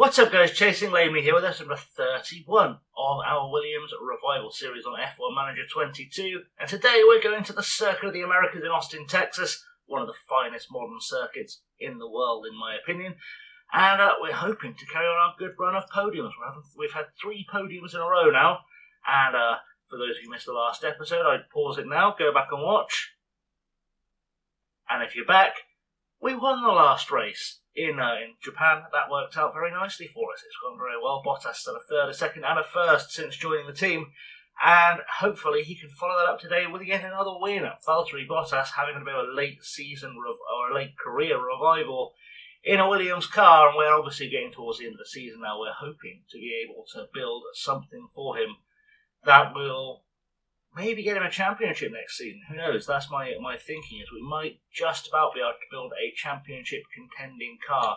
What's up guys, Chasing Lamely here with episode number 31 of our Williams Revival series on F1 Manager 22, and today we're going to the Circuit of the Americas in Austin, Texas, one of the finest modern circuits in the world in my opinion, and we're hoping to carry on our good run of podiums. We've had 3 podiums in a row now, and for those who missed the last episode, I'd pause it now, go back and watch, and if you're back, we won the last race. In Japan. That worked out very nicely for us. It's gone very well. Bottas had a third, a second and a first since joining the team, and hopefully he can follow that up today with yet another win. Valtteri Bottas having a bit of a late season or a late career revival in a Williams car, and we're obviously getting towards the end of the season now. We're hoping to be able to build something for him that will maybe get him a championship next season. Who knows? That's my thinking, is we might just about be able to build a championship contending car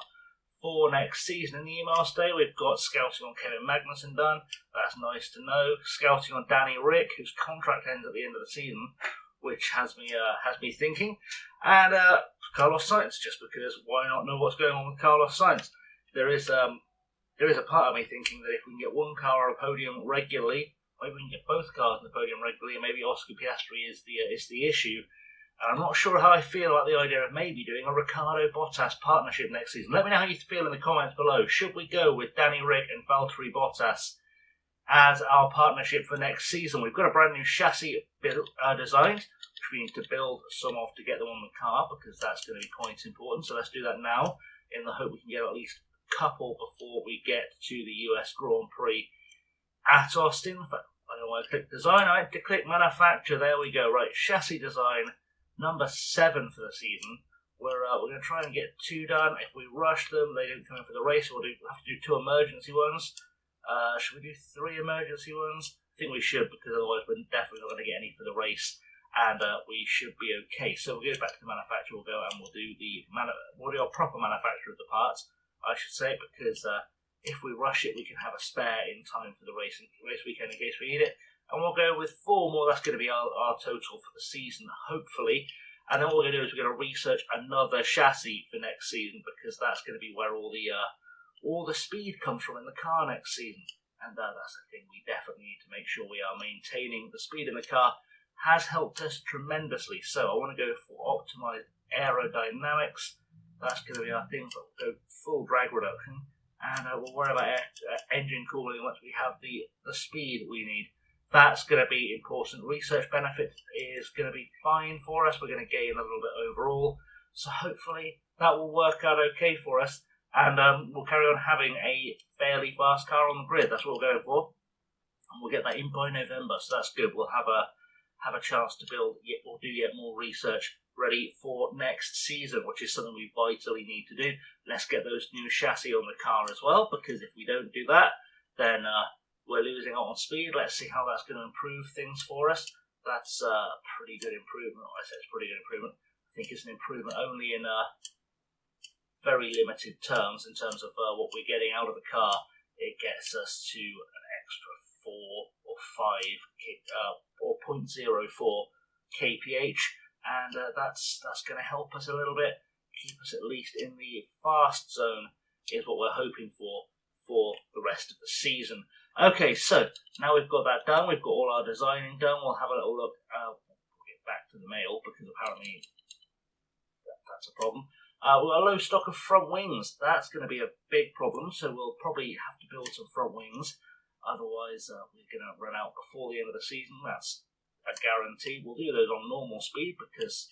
for next season. In the emails today, we've got scouting on Kevin Magnussen done. That's nice to know. Scouting on Danny Rick, whose contract ends at the end of the season, which has me thinking. And Carlos Sainz, just because why not know what's going on with Carlos Sainz? There is a part of me thinking that if we can get one car on a podium regularly, maybe we can get both cars on the podium regularly, and maybe Oscar Piastri is the issue. And I'm not sure how I feel about the idea of maybe doing a Ricciardo-Bottas partnership next season. Let me know how you feel in the comments below. Should we go with Danny Rick and Valtteri Bottas as our partnership for next season? We've got a brand new chassis designed, which we need to build some of to get them on the car, because that's going to be quite important. So let's do that now, in the hope we can get at least a couple before we get to the US Grand Prix at Austin. I don't want to click design, I had to click manufacture. There we go. Right, chassis design number 7 for the season. We're going to try and get 2 done. If we rush them, they don't come in for the race. We'll have to do 2 emergency ones. Should we do 3 emergency ones? I think we should, because otherwise we're definitely not going to get any for the race, and we should be okay. So we'll go back to the manufacturer. We'll go and we'll do our proper manufacture of the parts, I should say, because if we rush it, we can have a spare in time for the race weekend in case we need it. And we'll go with 4 more. That's going to be our total for the season, hopefully. And then what we're going to do is we're going to research another chassis for next season, because that's going to be where all the speed comes from in the car next season. And that's the thing we definitely need to make sure we are maintaining. The speed in the car has helped us tremendously. So I want to go for optimized aerodynamics. That's going to be our thing. But we'll go full drag reduction. And we'll worry about engine cooling once we have the speed we need. That's going to be important. Research benefit is going to be fine for us. We're going to gain a little bit overall. So hopefully that will work out okay for us. And we'll carry on having a fairly fast car on the grid. That's what we're going for. And we'll get that in by November. So that's good. We'll have a chance to do yet more research ready for next season, which is something we vitally need to do. Let's get those new chassis on the car as well, because if we don't do that, then we're losing out on speed. Let's see how that's going to improve things for us. That's a pretty good improvement. I say it's a pretty good improvement. I think it's an improvement only in very limited terms, in terms of what we're getting out of the car. It gets us to an extra 4 or 5 or 0.04 kph. And that's going to help us a little bit, keep us at least in the fast zone, is what we're hoping for the rest of the season. Okay, so now we've got that done, we've got all our designing done, we'll have a little look. We'll get back to the mail, because apparently that's a problem. We've got a low stock of front wings. That's going to be a big problem, so we'll probably have to build some front wings. Otherwise, we're going to run out before the end of the season. That's a guarantee. We'll do those on normal speed, because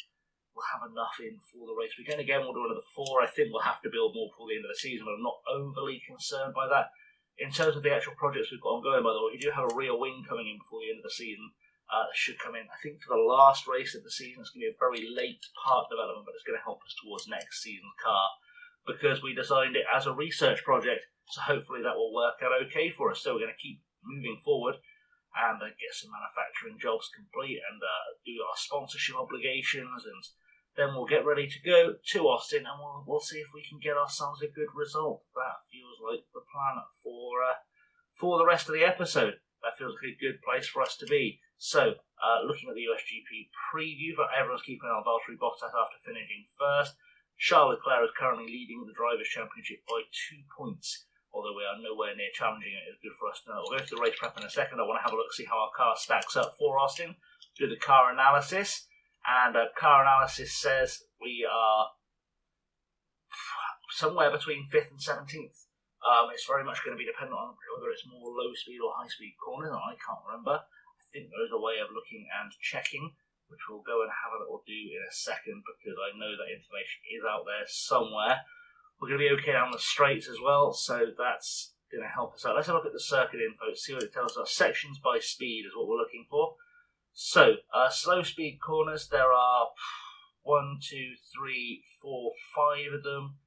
we'll have enough in for the race weekend. Again, we'll do another 4. I think we'll have to build more before the end of the season, but I'm not overly concerned by that. In terms of the actual projects we've got ongoing, by the way, we do have a rear wing coming in before the end of the season. That should come in, I think, for the last race of the season. It's going to be a very late part development, but it's going to help us towards next season's car, because we designed it as a research project, so hopefully that will work out okay for us. So we're going to keep moving forward and get some manufacturing jobs complete, and do our sponsorship obligations, and then we'll get ready to go to Austin, and we'll see if we can get ourselves a good result. That feels like the plan for the rest of the episode. That feels like a good place for us to be. So, looking at the USGP preview, but everyone's keeping an eye on Valtteri Bottas after finishing first. Charles Leclerc is currently leading the Drivers' Championship by 2 points, while although we are nowhere near challenging it, it's good for us to know. We'll go to the race prep in a second. I want to have a look, see how our car stacks up for Austin. Do the car analysis, and car analysis says we are somewhere between 5th and 17th. It's very much going to be dependent on whether it's more low speed or high speed corners. I can't remember. I think there is a way of looking and checking, which we'll go and have a little do in a second, because I know that information is out there somewhere. We're going to be okay down the straights as well, so that's going to help us out. Let's have a look at the circuit info, see what it tells us. Sections by speed is what we're looking for. So, slow speed corners, there are 1, 2, 3, 4, 5 of them.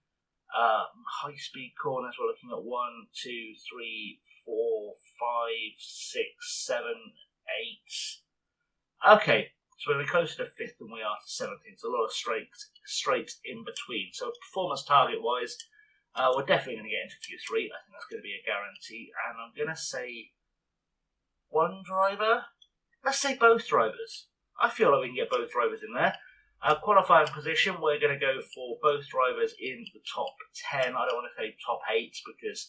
High speed corners, we're looking at 1, 2, 3, 4, 5, 6, 7, 8. Okay, so we're closer to 5th than we are to 17th. So a lot of straights in between. So performance target wise, we're definitely going to get into Q3. I think that's going to be a guarantee. And I'm going to say one driver. Let's say both drivers. I feel like we can get both drivers in there. Qualifying position, we're going to go for both drivers in the top 10. I don't want to say top 8 because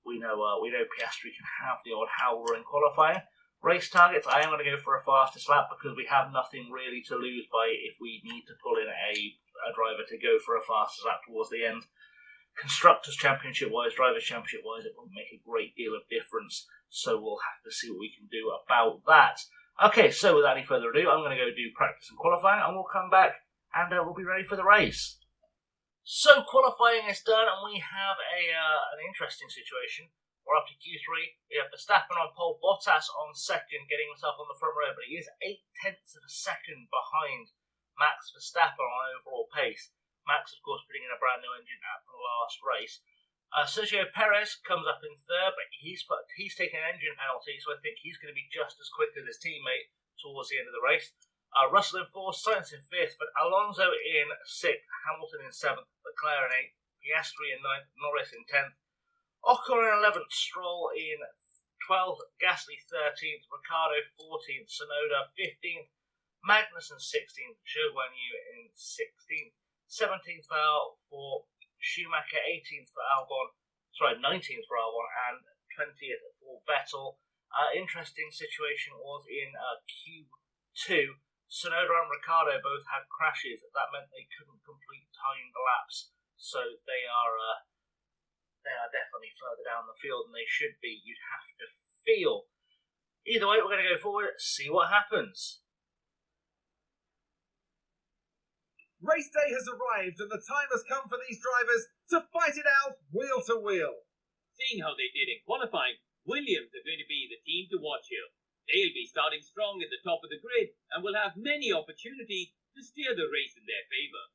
we know Piastri can have the odd howler in qualifying. Race targets, I am going to go for a fastest lap because we have nothing really to lose by if we need to pull in a driver to go for a fastest lap towards the end. Constructors Championship wise, Drivers Championship wise, it won't make a great deal of difference, so we'll have to see what we can do about that. Okay, so without any further ado, I'm going to go do practice and qualifying, and we'll come back and we'll be ready for the race. So qualifying is done, and we have an interesting situation. We're up to Q3. We have Verstappen on pole, Bottas on second, getting himself on the front row, but he is 0.8 of a second behind Max Verstappen on overall pace. Max, of course, putting in a brand new engine at the last race. Sergio Perez comes up in third, but he's taken an engine penalty, so I think he's going to be just as quick as his teammate towards the end of the race. Russell in fourth, Sainz in fifth, but Alonso in sixth, Hamilton in seventh, Leclerc in eighth, Piastri in ninth, Norris in 10th. Ocon in 11th, Stroll in 12th, Gasly 13th, Ricciardo 14th, Tsunoda 15th, Magnussen 16th, Zhou Guanyu in 16th, 17th for Schumacher, 18th for Albon, 19th for Albon, and 20th for Vettel. Interesting situation was in Q2. Tsunoda and Ricciardo both had crashes. That meant they couldn't complete timed laps, so they are definitely further down the field than they should be, you'd have to feel. Either way, we're going to go forward, see what happens. Race day has arrived and the time has come for these drivers to fight it out wheel to wheel. Seeing how they did in qualifying, Williams are going to be the team to watch here. They'll be starting strong at the top of the grid and will have many opportunities to steer the race in their favour.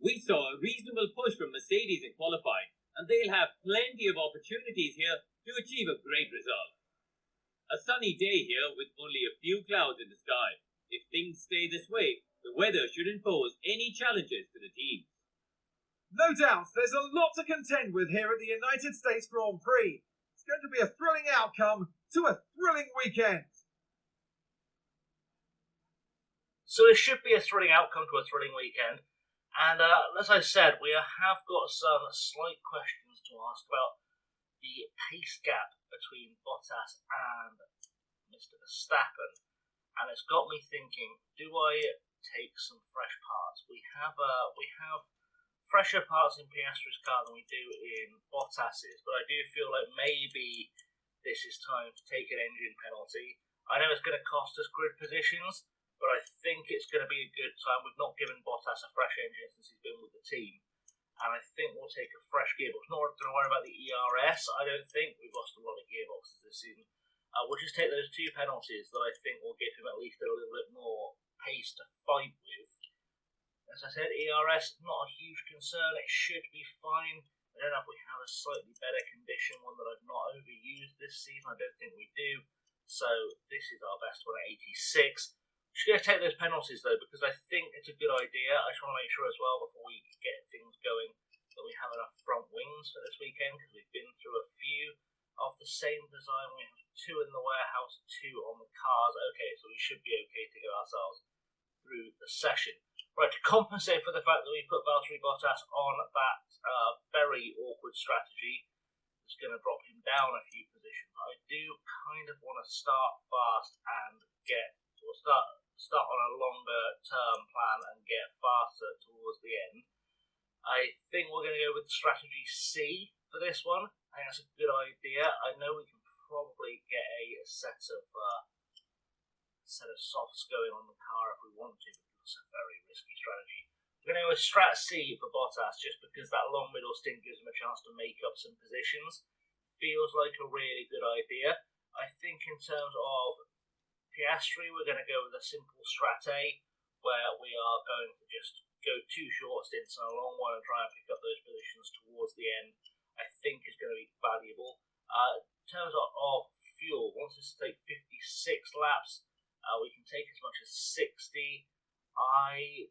We saw a reasonable push from Mercedes in qualifying, and they'll have plenty of opportunities here to achieve a great result. A sunny day here with only a few clouds in the sky. If things stay this way, the weather shouldn't pose any challenges to the team. No doubt there's a lot to contend with here at the United States Grand Prix. It's going to be a thrilling outcome to a thrilling weekend. So it should be a thrilling outcome to a thrilling weekend. And as I said, we have got some slight questions to ask about the pace gap between Bottas and Mr. Verstappen. And it's got me thinking, do I take some fresh parts? We have fresher parts in Piastri's car than we do in Bottas's, but I do feel like maybe this is time to take an engine penalty. I know it's going to cost us grid positions, but I think it's going to be a good time. We've not given Bottas a fresh engine since he's been with the team, and I think we'll take a fresh gearbox. Not going to worry about the ERS. I don't think we've lost a lot of gearboxes this season. We'll just take those two penalties that I think will give him at least a little bit more pace to fight with. As I said, ERS, not a huge concern. It should be fine. I don't know if we have a slightly better condition, one that I've not overused this season. I don't think we do. So this is our best one at 86. Just going to take those penalties though, because I think it's a good idea. I just want to make sure as well before we get things going that we have enough front wings for this weekend, because we've been through a few of the same design. We have 2 in the warehouse, 2 on the cars. Okay, so we should be okay to get ourselves through the session. Right, to compensate for the fact that we put Valtteri Bottas on that very awkward strategy, is going to drop him down a few positions. I do kind of want to start fast and start on a longer term plan and get faster towards the end. I think we're going to go with strategy C for this one. I think that's a good idea. I know we can probably get a set of softs going on the car if we want to, but it's a very risky strategy. We're going to go with strat C for Bottas, just because that long middle stint gives him a chance to make up some positions. Feels like a really good idea. I think in terms of Piastri, we're going to go with a simple strat A, where we are going to just go 2 short stints and a long one and try and pick up those positions towards the end. I think is going to be valuable. In terms of fuel, once this take 56 laps, we can take as much as 60. I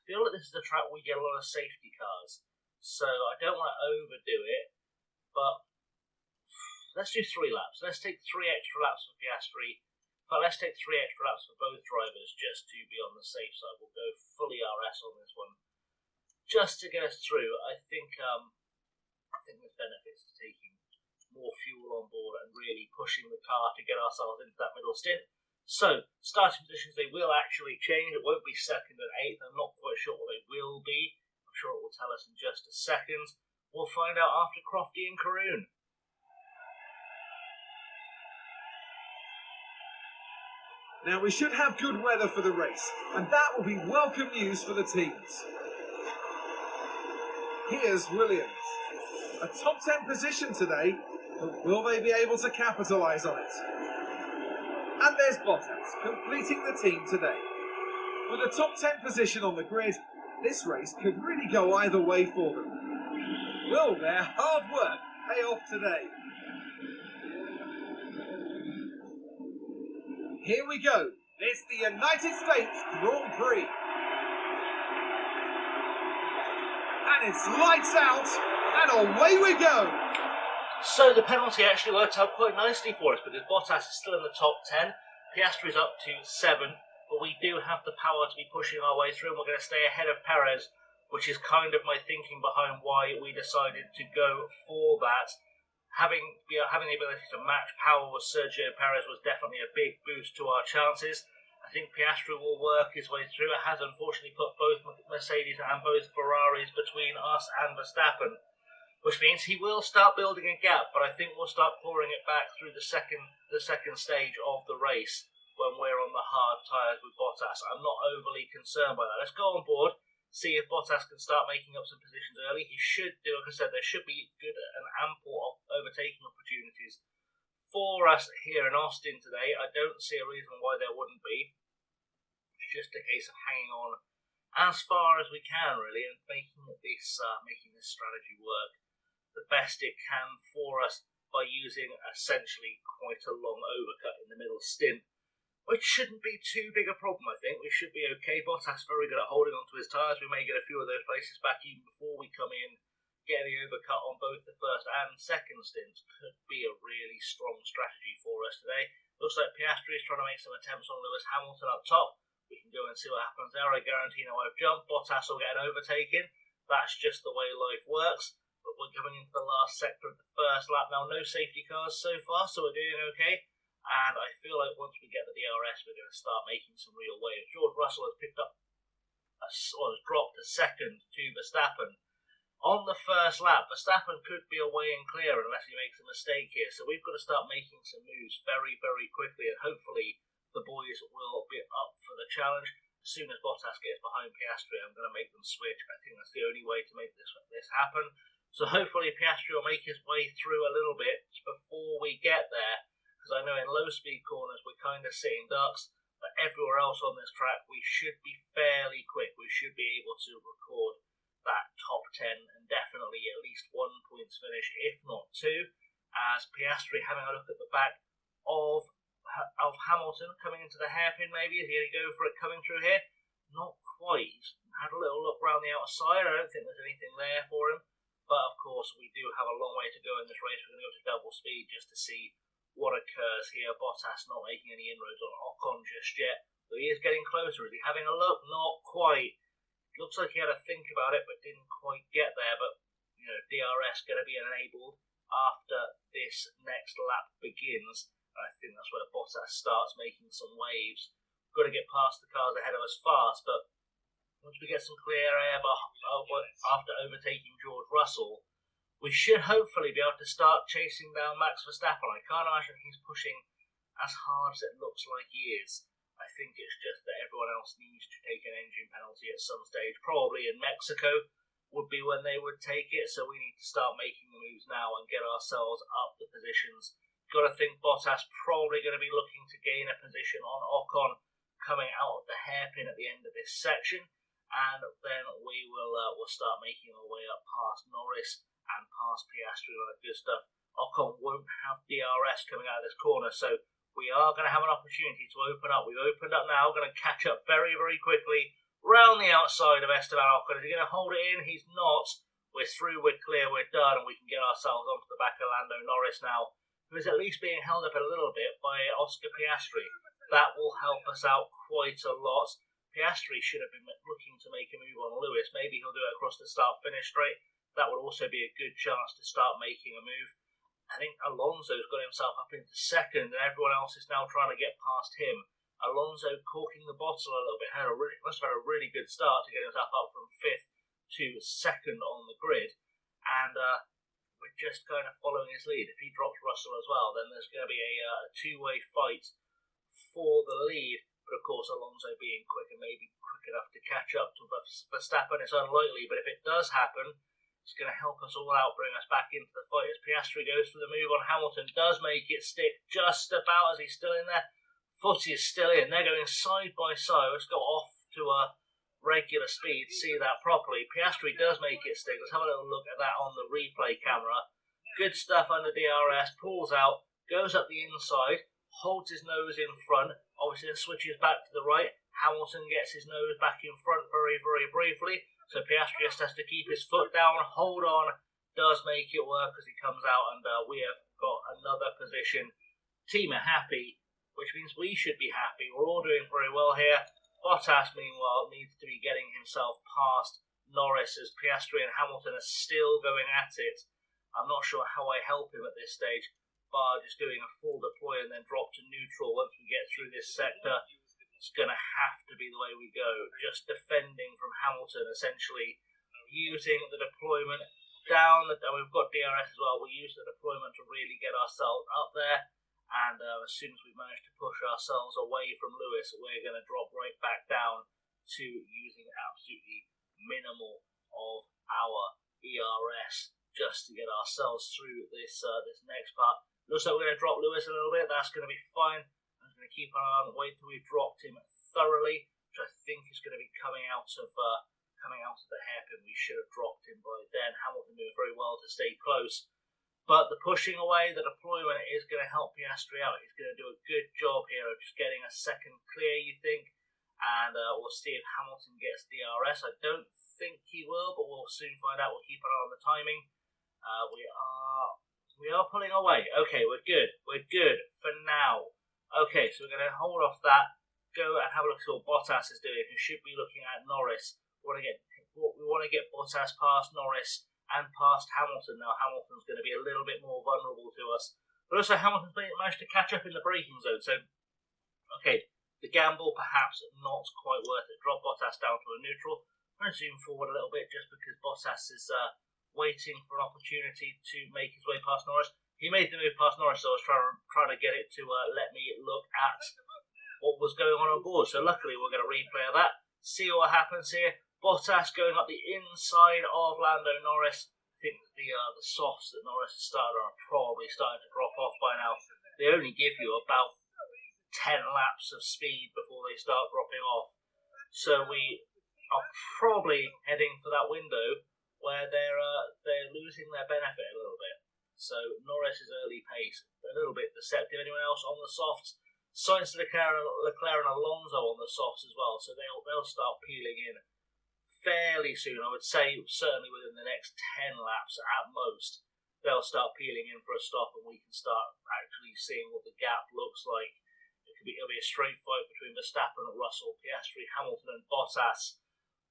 feel like this is a track where we get a lot of safety cars, so I don't want to overdo it, but let's do 3 laps. Let's take 3 extra laps for Piastri, but let's take 3 extra laps for both drivers just to be on the safe side. We'll go fully RS on this one, just to get us through. I think there's benefits to taking more fuel on board and really pushing the car to get ourselves into that middle stint. So, starting positions, they will actually change. It won't be 2nd and 8th. I'm not quite sure what they will be. I'm sure it will tell us in just a second. We'll find out after Crofty and Karoon. Now we should have good weather for the race, and that will be welcome news for the teams. Here's Williams. A top 10 position today, but will they be able to capitalise on it? And there's Bottas, completing the team today. With a top 10 position on the grid, this race could really go either way for them. Will their hard work pay off today? Here we go. It's the United States Grand Prix. And it's lights out, and away we go. So the penalty actually worked out quite nicely for us, because Bottas is still in the top 10. Piastri's up to 7, but we do have the power to be pushing our way through, and we're going to stay ahead of Perez, which is kind of my thinking behind why we decided to go for that. Having the ability to match power with Sergio Perez was definitely a big boost to our chances. I think Piastri will work his way through. It has unfortunately put both Mercedes and both Ferraris between us and Verstappen, which means he will start building a gap, but I think we'll start pouring it back through the second stage of the race when we're on the hard tyres with Bottas. I'm not overly concerned by that. Let's go on board, see if Bottas can start making up some positions early. He should do, like I said, there should be good and ample overtaking opportunities for us here in Austin today. I don't see a reason why there wouldn't be. It's just a case of hanging on as far as we can, really, and making this strategy work the best it can for us by using essentially quite a long overcut in the middle stint, which shouldn't be too big a problem. I think we should be okay. Bottas very good at holding onto his tyres. We may get a few of those places back even before we come in. Get the overcut on both the first and second stints could be a really strong strategy for us today. Looks like Piastri is trying to make some attempts on Lewis Hamilton up top. We can go and see what happens there. I guarantee no I've jumped. Bottas will get an overtaking. That's just the way life works. But we're coming into the last sector of the first lap now. No safety cars so far, so we're doing okay. And I feel like once we get the DRS, we're going to start making some real waves. George Russell has picked up, has dropped a second to Verstappen. On the first lap, Verstappen could be away and clear unless he makes a mistake here. So we've got to start making some moves very, very quickly. And hopefully the boys will be up for the challenge. As soon as Bottas gets behind Piastri, I'm going to make them switch. I think that's the only way to make this happen. So hopefully Piastri will make his way through a little bit before we get there. Because I know in low speed corners we're kind of sitting ducks. But everywhere else on this track we should be fairly quick. We should be able to record that top 10 and definitely at least 1 points finish, if not 2. As Piastri having a look at the back of Hamilton coming into the hairpin, maybe. Is he going to go for it coming through here? Not quite. He's had a little look around the outside. I don't think there's anything there for him. But of course, we do have a long way to go in this race. We're going to go to double speed just to see what occurs here. Bottas not making any inroads on Ocon just yet. But he is getting closer. Is he having a look? Not quite. Looks like he had to think about it, but didn't quite get there. But, you know, DRS going to be enabled. after this next lap begins. And I think that's where Bottas starts making some waves. We've got to get past the cars ahead of us fast, but once we get some clear air after overtaking George Russell, we should hopefully be able to start chasing down Max Verstappen. I can't imagine he's pushing as hard as it looks like he is. I think it's just that everyone else needs to take an engine penalty at some stage. Probably in Mexico would be when they would take it, so we need to start making the moves now and get ourselves up the positions. Got to think Bottas probably going to be looking to gain a position on Ocon coming out of the hairpin at the end of this section, and then we'll start making our way up past Norris and past Piastri and all that good stuff. Ocon won't have DRS coming out of this corner, so we are going to have an opportunity to open up. We've opened up now, going to catch up very, very quickly round the outside of Esteban Ocon. Is he going to hold it in? He's not. We're through, we're clear, we're done, and we can get ourselves onto the back of Lando Norris now, who is at least being held up a little bit by Oscar Piastri. That will help us out quite a lot. Piastri should have been looking to make a move on Lewis. Maybe he'll do it across the start-finish straight. That would also be a good chance to start making a move. I think Alonso's got himself up into second, and everyone else is now trying to get past him. Alonso corking the bottle a little bit. Must have had a really good start to get himself up from 5th to 2nd on the grid. And we're just kind of following his lead. If he drops Russell as well, then there's going to be a two-way fight for the lead. But of course, Alonso being quick and maybe quick enough to catch up to Verstappen, it's unlikely. But if it does happen, it's going to help us all out, bring us back into the fight as Piastri goes for the move on Hamilton. Does make it stick just about as he's still in there. Footy is still in. They're going side by side. Let's go off to a regular speed, see that properly. Piastri does make it stick. Let's have a little look at that on the replay camera. Good stuff under DRS. Pulls out, goes up the inside, holds his nose in front. Obviously, then switches back to the right. Hamilton gets his nose back in front very, very briefly. So Piastri just has to keep his foot down, hold on, does make it work as he comes out, and we have got another position. Team are happy, which means we should be happy. We're all doing very well here. Bottas, meanwhile, needs to be getting himself past Norris as Piastri and Hamilton are still going at it. I'm not sure how I help him at this stage, bar just doing a full deploy and then drop to neutral once we get through this sector. It's going to have to be the way we go. Just defending from Hamilton, essentially using the deployment down. We've got DRS as well. We use the deployment to really get ourselves up there. And as soon as we've managed to push ourselves away from Lewis, we're going to drop right back down to using absolutely minimal of our ERS just to get ourselves through this next part. Looks like we're going to drop Lewis a little bit. That's going to be fine. I'm going to keep an eye on, wait till we've dropped him thoroughly, which I think is going to be coming out of the hairpin. We should have dropped him by then. Hamilton doing very well to stay close. But the pushing away, the deployment is going to help Piastri out. He's going to do a good job here of just getting a second clear, you think. And we'll see if Hamilton gets DRS. I don't think he will, but we'll soon find out. We'll keep an eye on the timing. We are pulling away. Okay, we're good. We're good for now. Okay, so we're going to hold off that. Go and have a look at what Bottas is doing. We should be looking at Norris. We want to get Bottas past Norris and past Hamilton. Now Hamilton's going to be a little bit more vulnerable to us, but also Hamilton's managed to catch up in the braking zone. So, okay, the gamble perhaps not quite worth it. Drop Bottas down to a neutral. I'm going to zoom forward a little bit just because Bottas is waiting for an opportunity to make his way past Norris. He made the move past Norris, so I was trying to get it to let me look at what was going on board. So luckily we're going to replay that, see what happens here. Bottas going up the inside of Lando Norris. I think the softs that Norris has started on are probably starting to drop off by now. They only give you about 10 laps of speed before they start dropping off. So we are probably heading for that window where they're losing their benefit a little bit. So Norris's early pace, a little bit deceptive. Anyone else on the softs? Sainz, Leclerc and Alonso on the softs as well. So they'll start peeling in fairly soon. I would say certainly within the next 10 laps at most. They'll start peeling in for a stop, and we can start actually seeing what the gap looks like. It'll be a straight fight between Verstappen, Russell, Piastri, Hamilton, and Bottas.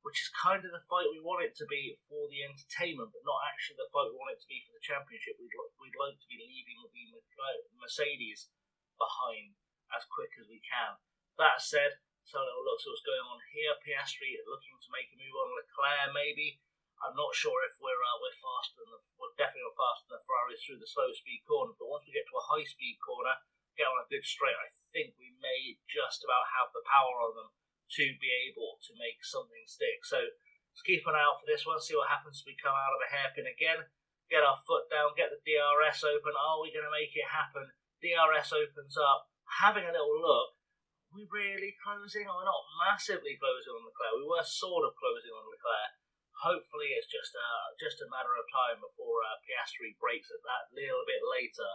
which is kind of the fight we want it to be for the entertainment, but not actually the fight we want it to be for the championship. We'd like to be leaving the Mercedes behind as quick as we can. That said, so little look at what's going on here. Piastri looking to make a move on Leclerc, maybe. I'm not sure if we're faster than we're definitely not faster than the Ferraris through the slow speed corner, but once we get to a high speed corner, get on a good straight, I think we may just about have the power on them to be able to make something stick. So let's keep an eye out for this one, see what happens as we come out of the hairpin again. Get our foot down, get the DRS open. Are we going to make it happen? DRS opens up. Having a little look. Are we really closing? We're not massively closing on Leclerc. We were sort of closing on Leclerc. Hopefully it's just a matter of time before Piastri breaks it that little bit later.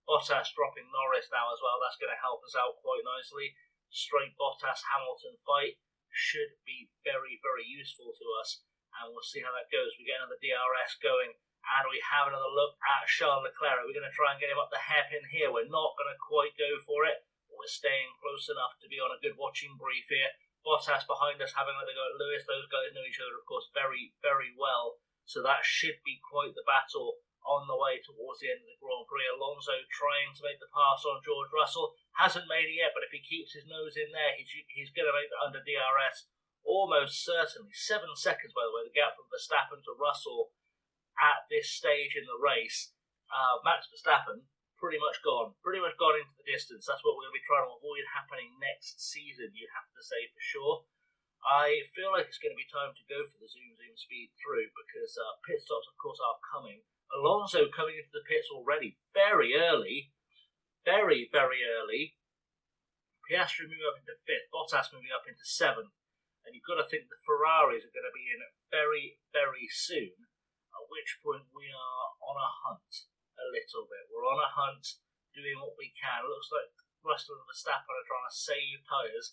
Bottas dropping Norris now as well. That's going to help us out quite nicely. Straight Bottas-Hamilton fight should be very, very useful to us. And we'll see how that goes. We get another DRS going. And we have another look at Charles Leclerc. We're going to try and get him up the hairpin here. We're not going to quite go for it. We're staying close enough to be on a good watching brief here. Bottas behind us having another go at Lewis. Those guys know each other, of course, very, very well. So that should be quite the battle on the way towards the end of the Grand Prix. Alonso trying to make the pass on George Russell. Hasn't made it yet, but if he keeps his nose in there, he's going to make it under DRS. Almost certainly. 7 seconds, by the way, the gap from Verstappen to Russell at this stage in the race. Max Verstappen pretty much gone into the distance. That's what we're going to be trying to avoid happening next season, you have to say for sure. I feel like it's going to be time to go for the zoom speed through because pit stops, of course, are coming. Alonso coming into the pits already very early. Very, very early. Piastri moving up into 5th. Bottas moving up into 7th. And you've got to think the Ferraris are going to be in very, very soon. At which point we are on a hunt. A little bit. We're on a hunt, doing what we can. It looks like Russell and Verstappen are trying to save tyres.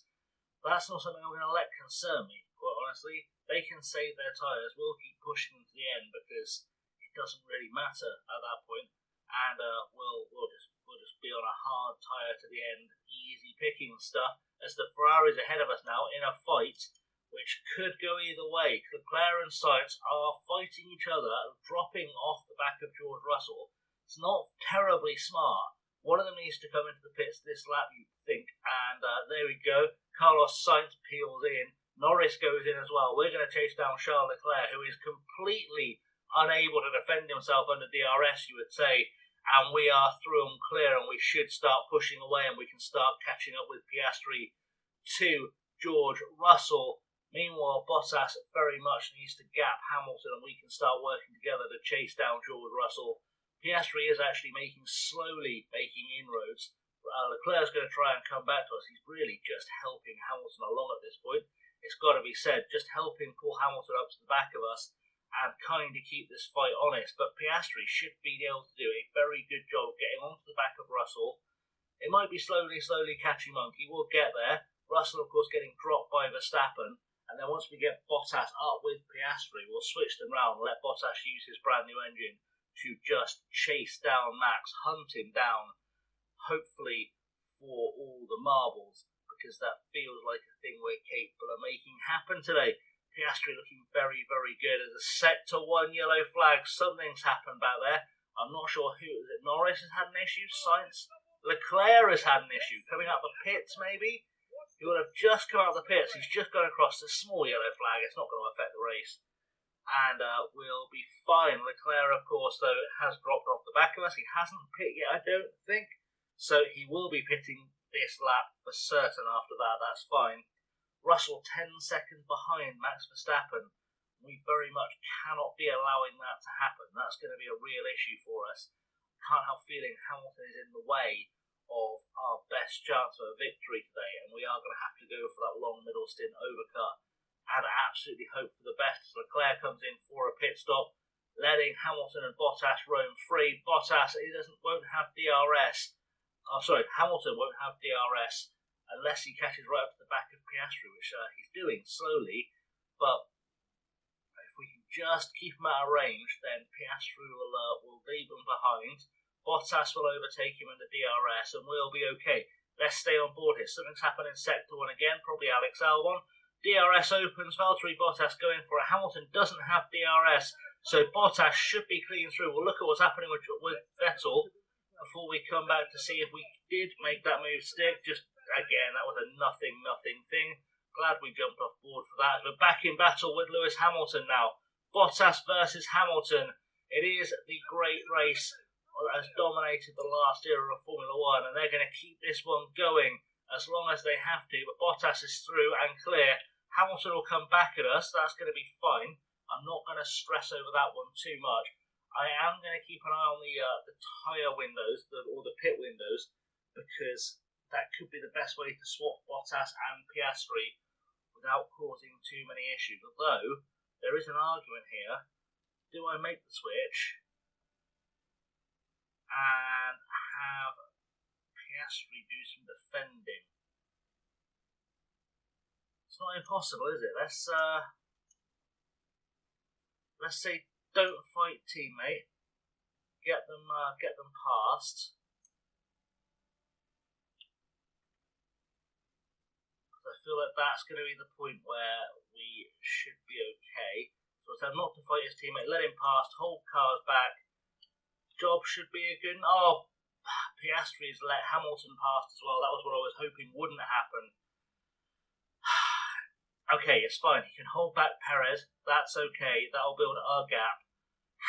But that's not something I'm going to let concern me, quite honestly. They can save their tyres. We'll keep pushing them to the end because it doesn't really matter at that point. And we'll just be on a hard tyre to the end, easy picking stuff. As the Ferraris ahead of us now in a fight, which could go either way. Leclerc and Sainz are fighting each other, dropping off the back of George Russell. It's not terribly smart. One of them needs to come into the pits this lap, you'd think. And there we go. Carlos Sainz peels in. Norris goes in as well. We're going to chase down Charles Leclerc, who is completely unable to defend himself under DRS, you would say. And we are through and clear, and we should start pushing away, and we can start catching up with Piastri to George Russell. Meanwhile, Bottas very much needs to gap Hamilton, and we can start working together to chase down George Russell. Piastri is actually slowly making inroads. Leclerc's going to try and come back to us. He's really just helping Hamilton along at this point. It's got to be said, just helping pull Hamilton up to the back of us and kind of keep this fight honest. But Piastri should be able to do a very good job getting onto the back of Russell. It might be slowly catching monkey. We'll get there. Russell, of course, getting dropped by Verstappen. And then once we get Bottas up with Piastri, we'll switch them round and let Bottas use his brand new engine to just chase down Max, hunt him down, hopefully for all the marbles, because that feels like a thing we're capable of making happen today. Piastri looking very, very good. As a sector 1 yellow flag, something's happened back there. I'm not sure who. Is it Norris has had an issue? Sainz? Leclerc has had an issue. Coming out the pits, maybe? He would have just come out of the pits. He's just gone across the small yellow flag. It's not going to affect the race. And we'll be fine. Leclerc, of course, though, has dropped off the back of us. He hasn't pit yet, I don't think. So he will be pitting this lap for certain after that. That's fine. Russell 10 seconds behind Max Verstappen. We very much cannot be allowing that to happen. That's going to be a real issue for us. Can't help feeling Hamilton is in the way of our best chance of a victory today. And we are going to have to go for that long middle stint overcut. And absolutely hope for the best. Leclerc comes in for a pit stop, letting Hamilton and Bottas roam free. Bottas won't have DRS. Hamilton won't have DRS unless he catches right up to the back of Piastri, which he's doing slowly. But if we can just keep him out of range, then Piastri will leave him behind. Bottas will overtake him in the DRS, and we'll be okay. Let's stay on board here. Something's happened in Sector 1 again, probably Alex Albon. DRS opens, Valtteri Bottas going for it. Hamilton doesn't have DRS, so Bottas should be clean through. We'll look at what's happening with Vettel before we come back to see if we did make that move stick. Just, again, that was a nothing thing. Glad we jumped off board for that. We're back in battle with Lewis Hamilton now. Bottas versus Hamilton. It is the great race that has dominated the last era of Formula 1, and they're going to keep this one going as long as they have to. But Bottas is through and clear. Hamilton will come back at us. That's going to be fine. I'm not going to stress over that one too much. I am going to keep an eye on the tyre windows, or the pit windows, because that could be the best way to swap Bottas and Piastri without causing too many issues. Although, there is an argument here. Do I make the switch and have Piastri do some defending? It's not impossible, is it? Let's say don't fight, teammate. Get them past. I feel like that's going to be the point where we should be okay. So tell him not to fight his teammate, let him past, hold cars back. Job should be a good. Oh, Piastri's let Hamilton past as well. That was what I was hoping wouldn't happen. Okay, it's fine. He can hold back Perez. That's okay. That'll build our gap.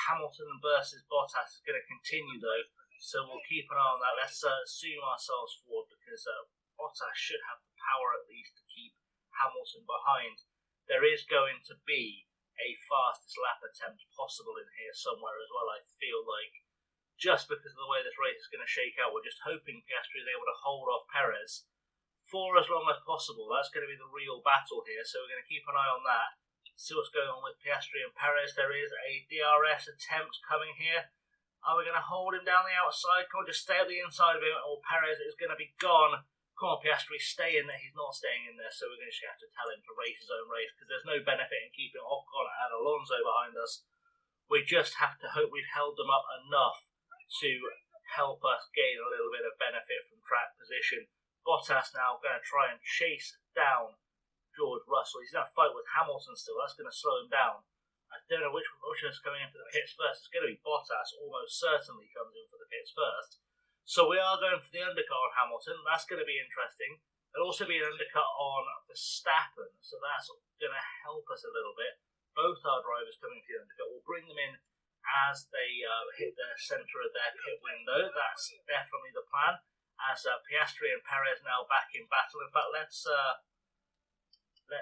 Hamilton versus Bottas is going to continue though, so we'll keep an eye on that. Let's zoom ourselves forward because Bottas should have the power at least to keep Hamilton behind. There is going to be a fastest lap attempt possible in here somewhere as well, I feel like, just because of the way this race is going to shake out. We're just hoping Piastri is able to hold off Perez for as long as possible. That's going to be the real battle here, so we're going to keep an eye on that. See what's going on with Piastri and Perez. There is a DRS attempt coming here. Are we going to hold him down the outside? Can we just stay at the inside of him, or Perez is going to be gone? Come on, Piastri, stay in there. He's not staying in there, so we're going to have to tell him to race his own race because there's no benefit in keeping Ocon and Alonso behind us. We just have to hope we've held them up enough to help us gain a little bit of benefit from track position. Bottas now going to try and chase down George Russell. He's going to fight with Hamilton still. That's going to slow him down. I don't know which is coming in for the pits first. It's going to be Bottas. Almost certainly comes in for the pits first. So we are going for the undercut on Hamilton. That's going to be interesting. There'll also be an undercut on Verstappen. So that's going to help us a little bit. Both our drivers coming for the undercut. We'll bring them in as they hit the centre of their pit window. That's definitely the plan. As Piastri and Perez now back in battle. In fact, let's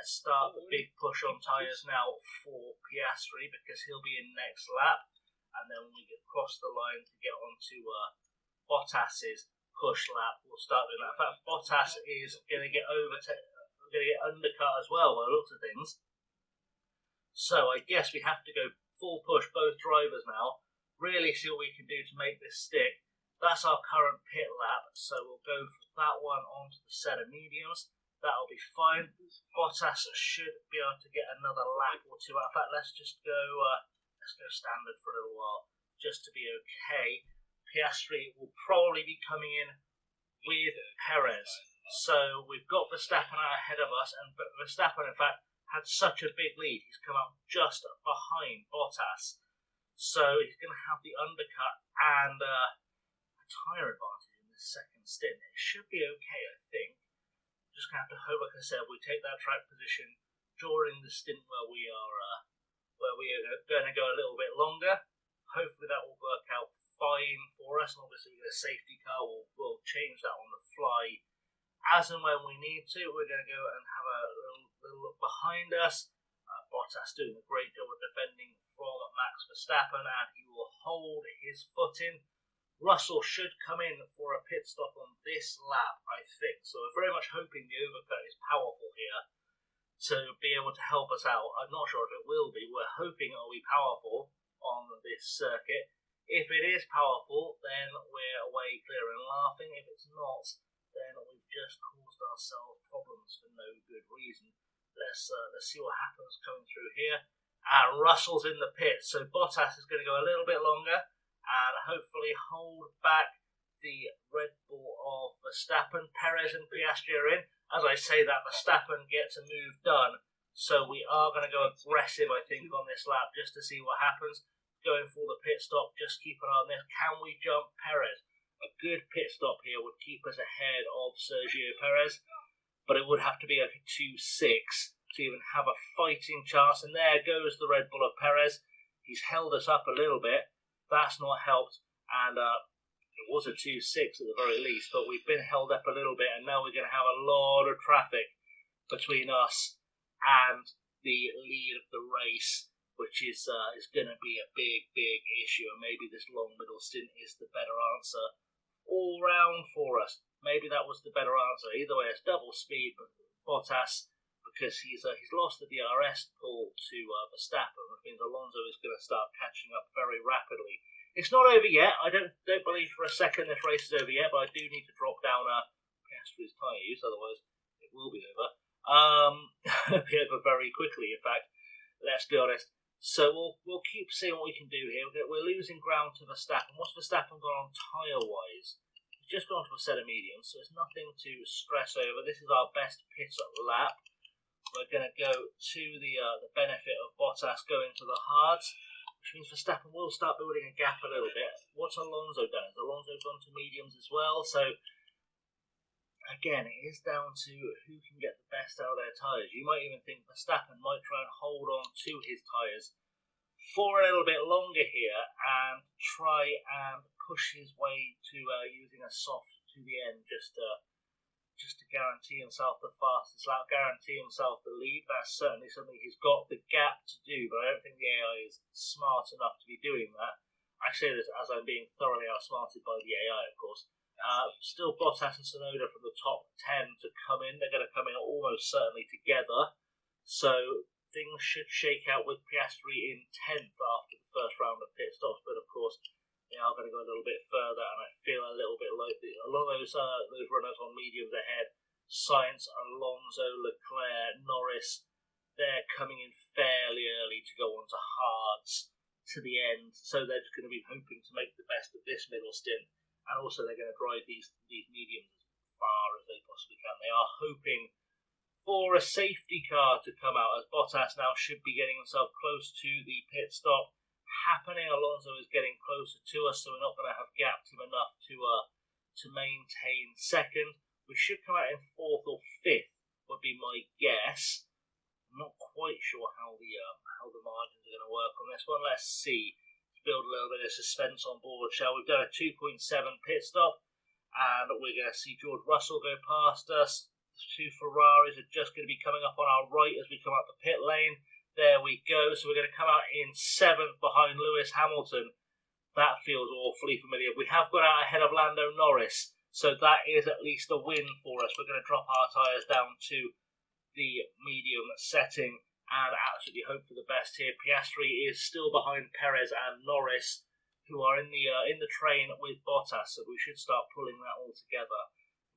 start the big push on tyres now for Piastri because he'll be in next lap. And then when we get across the line to get onto Bottas's push lap, we'll start doing that. In fact, Bottas is going to get undercut as well by the looks of things. So I guess we have to go full push, both drivers now. Really see what we can do to make this stick. That's our current pit lap, so we'll go for that one onto the set of mediums. That'll be fine. Bottas should be able to get another lap or two. In fact, let's go standard for a little while, just to be okay. Piastri will probably be coming in with Perez. So we've got Verstappen out ahead of us, and Verstappen, in fact, had such a big lead. He's come up just behind Bottas. So he's going to have the undercut and a tyre advantage in this second stint. It should be okay, I think. Just going to have to hope, like I said, we take that track position during the stint where we are going to go a little bit longer. Hopefully that will work out fine for us, and obviously with a safety car we'll change that on the fly as and when we need to. We're going to go and have a little look behind us. Bottas doing a great job of defending from Max Verstappen, and he will hold his foot in. Russell should come in for a pit stop on this lap, I think. So we're very much hoping the overcut is powerful here to be able to help us out. I'm not sure if it will be. We're hoping it will be powerful on this circuit. If it is powerful, then we're away clear and laughing. If it's not, then we've just caused ourselves problems for no good reason. Let's see what happens coming through here. And Russell's in the pit, so Bottas is going to go a little bit longer and hopefully hold back the Red Bull of Verstappen. Perez and Piastri are in, As I say that, Verstappen gets a move done, so we are going to go aggressive, I think, on this lap just to see what happens. Going for the pit stop, just keep an eye on this. Can we jump Perez? A good pit stop here would keep us ahead of Sergio Perez, but it would have to be like a 2-6 to even have a fighting chance. And there goes the Red Bull of Perez. He's held us up a little bit. That's not helped, and it was a 2-6 at the very least, but we've been held up a little bit, and now we're going to have a lot of traffic between us and the lead of the race, which is going to be a big issue. And maybe this long middle stint is the better answer all round for us. Maybe that was the better answer. Either way, it's double speed, but Bottas, because he's lost the DRS pull to Verstappen, which means Alonso is going to start catching up very rapidly. It's not over yet. I don't believe for a second this race is over yet, but I do need to drop down Piastri's tyre use, otherwise it will be over. Over very quickly, in fact. Let's be honest. So we'll keep seeing what we can do here. We're losing ground to Verstappen. What's Verstappen gone on tyre-wise? He's just gone for a set of mediums, so it's nothing to stress over. This is our best pit lap. We're going to go to the benefit of Bottas going to the hards, which means Verstappen will start building a gap a little bit. What's Alonso done? Has Alonso gone to mediums as well? So again, it is down to who can get the best out of their tyres. You might even think Verstappen might try and hold on to his tyres for a little bit longer here and try and push his way to using a soft to the end just to guarantee himself the fastest lap, guarantee himself the lead. That's certainly something he's got the gap to do, but I don't think the AI is smart enough to be doing that. I say this as I'm being thoroughly outsmarted by the AI, of course. Still Bottas and Tsunoda from the top 10 to come in. They're going to come in almost certainly together. So things should shake out with Piastri in 10th after the first round of pit stops. But of course, they are going to go a little bit further, and I feel a little bit like a lot of those runners on mediums ahead. Sainz, Alonso, Leclerc, Norris, they're coming in fairly early to go on to hards to the end. So they're just going to be hoping to make the best of this middle stint. And also they're going to drive these mediums as far as they possibly can. They are hoping for a safety car to come out, as Bottas now should be getting himself close to the pit stop happening. Alonso is getting closer to us, so we're not going to have gapped him enough to maintain second. We should come out in 4th or 5th, would be my guess. I'm not quite sure how the margins are going to work on this one. Let's see. Build a little bit of suspense on board, shall we? We've done a 2.7 pit stop, and we're going to see George Russell go past us. The two Ferraris are just going to be coming up on our right as we come out the pit lane. There we go. So we're going to come out in 7th behind Lewis Hamilton. That feels awfully familiar. We have got out ahead of Lando Norris, so that is at least a win for us. We're going to drop our tyres down to the medium setting and absolutely hope for the best here. Piastri is still behind Perez and Norris, who are in the train with Bottas, so we should start pulling that all together,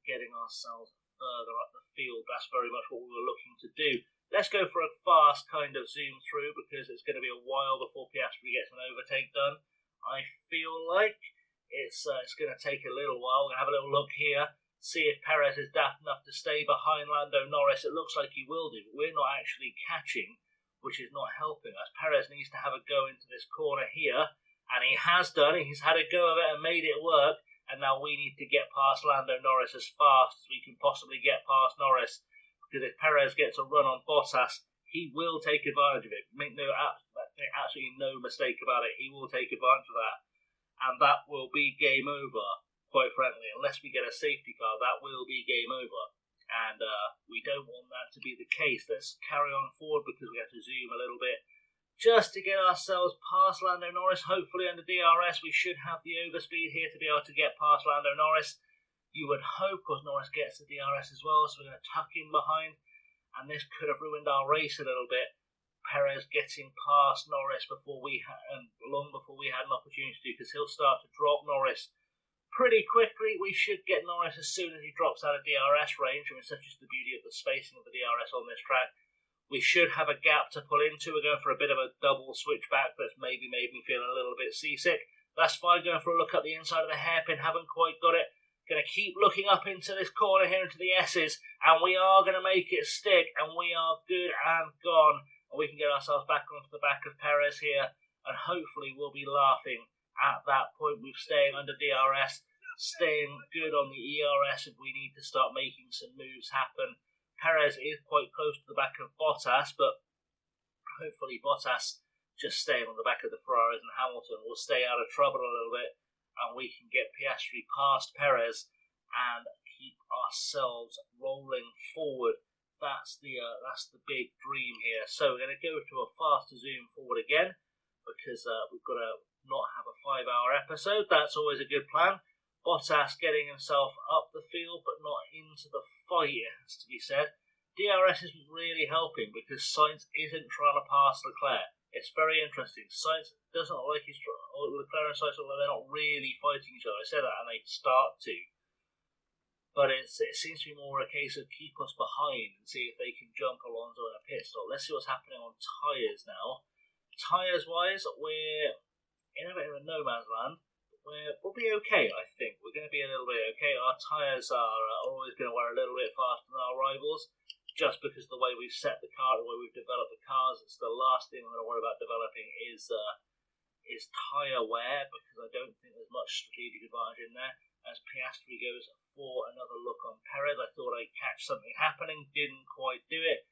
getting ourselves further up the field. That's very much what we were looking to do. Let's go for a fast kind of zoom through, because it's going to be a while before Piastri gets an overtake done. I feel like it's going to take a little while. We're going to have a little look here, see if Perez is daft enough to stay behind Lando Norris. It looks like he will do, but we're not actually catching, which is not helping us. Perez needs to have a go into this corner here, and he has done. He's had a go of it and made it work, and now we need to get past Lando Norris as fast as we can possibly get past Norris, because if Perez gets a run on Bottas, he will take advantage of it. Make absolutely no mistake about it. He will take advantage of that, and that will be game over. Quite frankly, unless we get a safety car, that will be game over. And we don't want that to be the case. Let's carry on forward, because we have to zoom a little bit just to get ourselves past Lando Norris. Hopefully under DRS we should have the overspeed here to be able to get past Lando Norris. You would hope, because Norris gets the DRS as well, so we're going to tuck in behind. And this could have ruined our race a little bit. Perez getting past Norris long before we had an opportunity to, because he'll start to drop Norris pretty quickly. We should get Norris as soon as he drops out of DRS range. I mean, such is the beauty of the spacing of the DRS on this track. We should have a gap to pull into. We're going for a bit of a double switchback that's maybe made me feel a little bit seasick. That's fine. Going for a look at the inside of the hairpin. Haven't quite got it. Going to keep looking up into this corner here into the S's, and we are going to make it stick, and we are good and gone. And we can get ourselves back onto the back of Perez here, and hopefully we'll be laughing at that point with staying under DRS, staying good on the ERS if we need to start making some moves happen. Perez is quite close to the back of Bottas, but hopefully Bottas just staying on the back of the Ferraris and Hamilton will stay out of trouble a little bit, and we can get Piastri past Perez and keep ourselves rolling forward. That's the big dream here. So we're going to go to a faster zoom forward again, because we've got to not have a 5-hour episode. That's always a good plan. Bottas getting himself up the field, but not into the fight, it has to be said. DRS isn't really helping because Sainz isn't trying to pass Leclerc. It's very interesting. Sainz doesn't look like Leclerc and Sainz look like they're not really fighting each other. I say that and they start to. But it seems to be more a case of keep us behind and see if they can jump Alonso in a pit stop. Let's see what's happening on tyres now. Tyres-wise, we're in a bit of a no man's land. We'll be okay, I think. We're going to be a little bit okay. Our tyres are always going to wear a little bit faster than our rivals, just because of the way we've set the car, the way we've developed the cars. It's the last thing I'm going to worry about developing is tyre wear, because I don't think there's much strategic advantage in there. As Piastri goes for another look on Perez, I thought I'd catch something happening, didn't quite do it.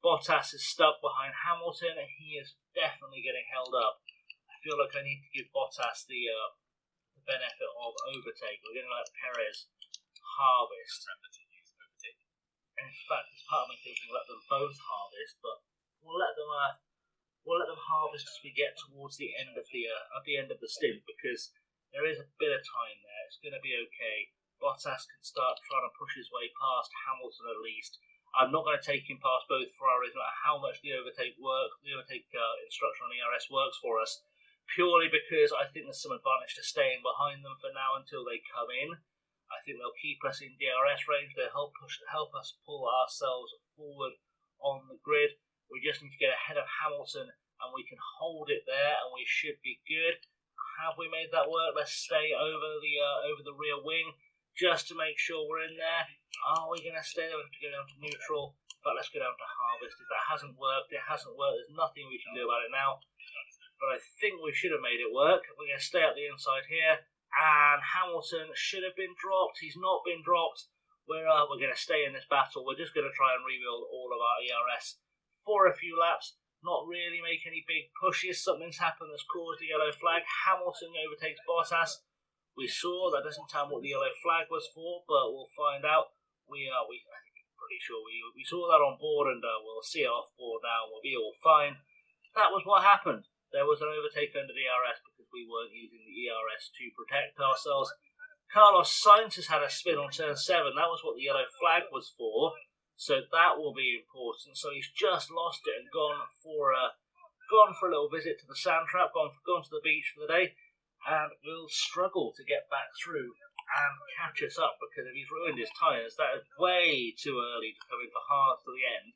Bottas is stuck behind Hamilton, and he is definitely getting held up. I feel like I need to give Bottas the benefit of overtake. We're going to let Perez harvest. And in fact, there's part of me thinking let them both harvest, but we'll let them harvest as we get towards the end of the stint, because there is a bit of time there. It's going to be okay. Bottas can start trying to push his way past Hamilton at least. I'm not going to take him past both Ferraris, no matter how much the overtake instruction on ERS works for us, purely because I think there's some advantage to staying behind them for now until they come in. I think they'll keep us in DRS range. They'll help us pull ourselves forward on the grid. We just need to get ahead of Hamilton, and we can hold it there, and we should be good. Have we made that work? Let's stay over the rear wing just to make sure we're in there. Are we going to stay there? We have to go down to neutral, but let's go down to harvest. If that hasn't worked, it hasn't worked. There's nothing we can do about it now. But I think we should have made it work. We're going to stay at the inside here, and Hamilton should have been dropped. He's not been dropped. We're going to stay in this battle. We're just going to try and rebuild all of our ERS for a few laps. Not really make any big pushes. Something's happened that's caused the yellow flag. Hamilton overtakes Bottas. We saw that doesn't tell me what the yellow flag was for, but we'll find out. I think pretty sure we saw that on board, and we'll see it off board now. We'll be all fine. That was what happened. There was an overtake under the ERS because we weren't using the ERS to protect ourselves. Carlos Sainz has had a spin on turn 7. That was what the yellow flag was for. So that will be important. So he's just lost it and gone for a little visit to the sand trap, gone to the beach for the day, and will struggle to get back through and catch us up, because if he's ruined his tyres, that is way too early to come in for hard to the end.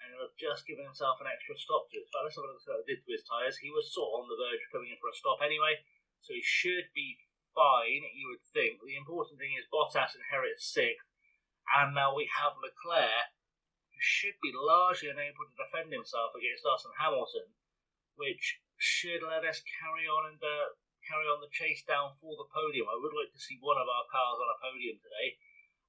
And he'll have just given himself an extra stop to it. So let's have a look at what he did to his tyres. He was sort of on the verge of coming in for a stop anyway, so he should be fine, you would think. The important thing is Bottas inherits 6th, and now we have Leclerc, who should be largely unable to defend himself against us and Hamilton, which should let us carry on the chase down for the podium. I would like to see one of our cars on a podium today.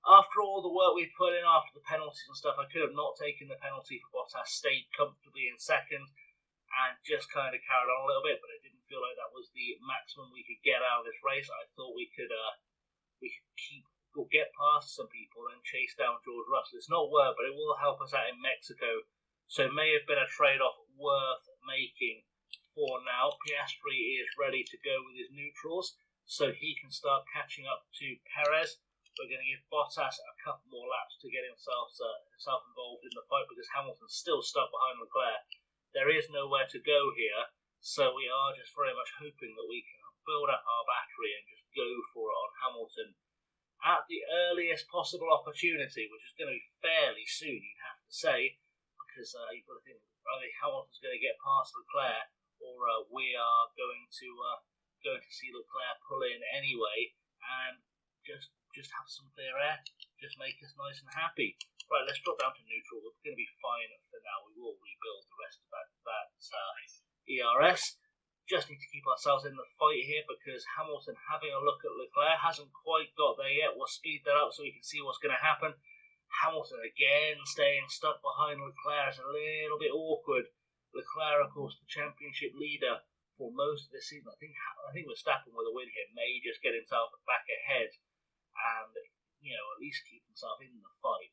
After all the work we put in after the penalties and stuff, I could have not taken the penalty for Bottas, stayed comfortably in 2nd, and just kind of carried on a little bit, but I didn't feel like that was the maximum we could get out of this race. I thought we could get past some people and chase down George Russell. It's not worth, but it will help us out in Mexico, so it may have been a trade-off worth making for now. Piastri is ready to go with his neutrals, so he can start catching up to Perez. We're going to give Bottas a couple more laps to get himself involved in the fight, because Hamilton's still stuck behind Leclerc. There is nowhere to go here, so we are just very much hoping that we can build up our battery and just go for it on Hamilton at the earliest possible opportunity, which is going to be fairly soon, you'd have to say, because you've got to think either Hamilton's going to get past Leclerc, or we are going to see Leclerc pull in anyway, and just just have some clear air, just make us nice and happy. Right, let's drop down to neutral. We're going to be fine for now. We will rebuild the rest of that ERS. Just need to keep ourselves in the fight here because Hamilton, having a look at Leclerc, hasn't quite got there yet. We'll speed that up so we can see what's going to happen. Hamilton again staying stuck behind Leclerc is a little bit awkward. Leclerc, of course, the championship leader for most of the season. I think Verstappen with a win here may just get himself back ahead and at least keep himself in the fight.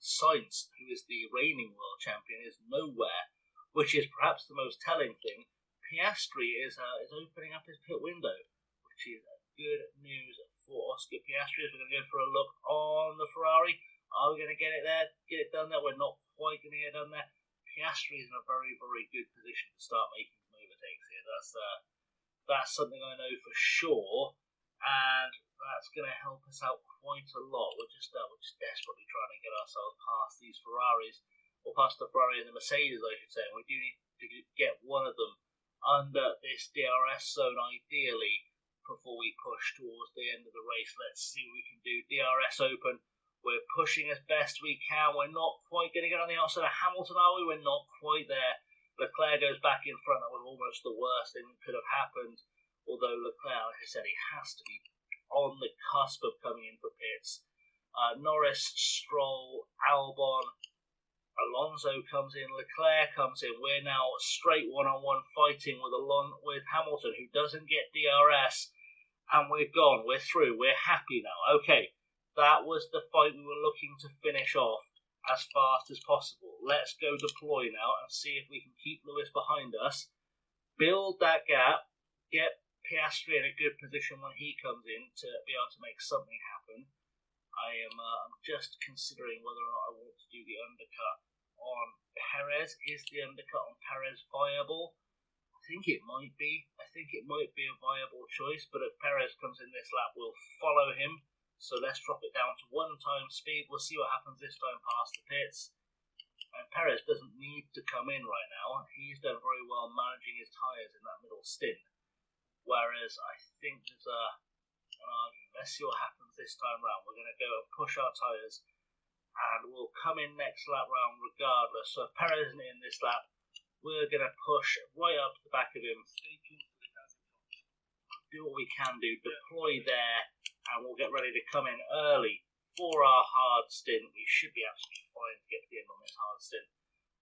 Sainz, who is the reigning world champion, is nowhere, which is perhaps the most telling thing. Piastri is opening up his pit window, which is good news for Oscar Piastri. As we're going to go for a look on the Ferrari. Are we going to get it there? Get it done there? We're not quite going to get it done there. Piastri is in a very, very good position to start making some overtakes here. That's something I know for sure, and that's going to help us out quite a lot. We're just desperately trying to get ourselves past these Ferraris, or past the Ferrari and the Mercedes, I should say. We do need to get one of them under this DRS zone, ideally, before we push towards the end of the race. Let's see what we can do. DRS open. We're pushing as best we can. We're not quite going to get on the outside of Hamilton, are we? We're not quite there. Leclerc goes back in front. That was almost the worst thing that could have happened. Although Leclerc, like I said, he has to be on the cusp of coming in for pits. Norris, Stroll, Albon, Alonso comes in, Leclerc comes in. We're now straight one-on-one fighting with Hamilton, who doesn't get DRS, and we're gone. We're through. We're happy now. Okay, that was the fight we were looking to finish off as fast as possible. Let's go deploy now and see if we can keep Lewis behind us, build that gap, get Piastri in a good position when he comes in to be able to make something happen. I'm just considering whether or not I want to do the undercut on Perez. Is the undercut on Perez viable? I think it might be. I think it might be a viable choice, but if Perez comes in this lap, we'll follow him. So let's drop it down to 1 time speed. We'll see what happens this time past the pits. And Perez doesn't need to come in right now. He's done very well managing his tyres in that middle stint. Whereas I think there's an argument. Let's see what happens this time round. We're going to go and push our tyres, and we'll come in next lap round regardless. So if Perez isn't in this lap, we're going to push right up to the back of him, do what we can do, deploy there, and we'll get ready to come in early for our hard stint. We should be absolutely fine to get to the end on this hard stint.